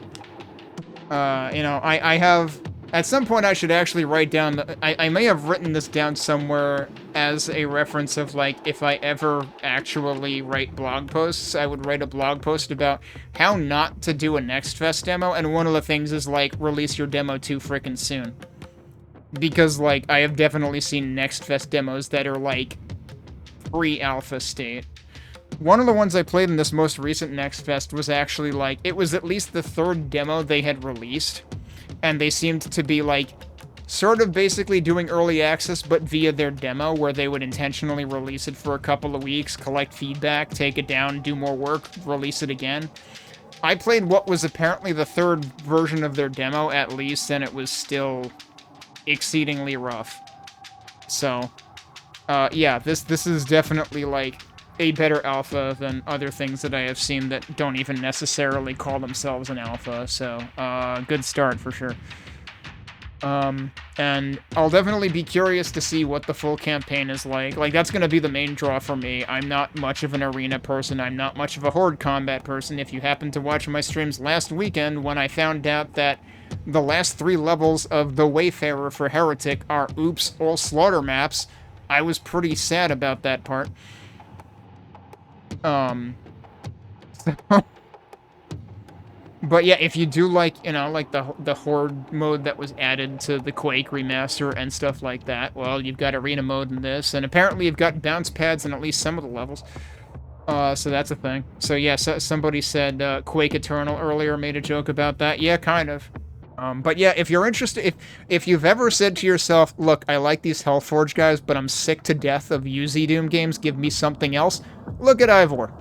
know, I have... At some point, I should actually write down... I may have written this down somewhere as a reference of, like, if I ever actually write blog posts, I would write a blog post about how not to do a Next Fest demo, and one of the things is, like, release your demo too frickin' soon. Because, like, I have definitely seen Next Fest demos that are, like, pre-alpha state. One of the ones I played in this most recent Next Fest was actually, like, it was at least the third demo they had released. And they seemed to be, like, sort of basically doing early access, but via their demo, where they would intentionally release it for a couple of weeks, collect feedback, take it down, do more work, release it again. I played what was apparently the third version of their demo, at least, and it was still exceedingly rough. So, yeah, this is definitely, like, a better alpha than other things that I have seen that don't even necessarily call themselves an alpha, so, good start for sure. And I'll definitely be curious to see what the full campaign is like. Like, that's going to be the main draw for me. I'm not much of an arena person. I'm not much of a horde combat person. If you happened to watch my streams last weekend when I found out that the last 3 levels of the Wayfarer for Heretic are oops, all slaughter maps, I was pretty sad about that part. But yeah, if you do like, you know, like the Horde mode that was added to the Quake remaster and stuff like that, well, you've got arena mode in this, and apparently you've got bounce pads in at least some of the levels. So that's a thing. So yeah, somebody said Quake Eternal earlier, made a joke about that. Yeah, kind of. But yeah, if you're interested, if you've ever said to yourself, look, I like these Hellforge guys, but I'm sick to death of UZ Doom games, give me something else, look at IVOR.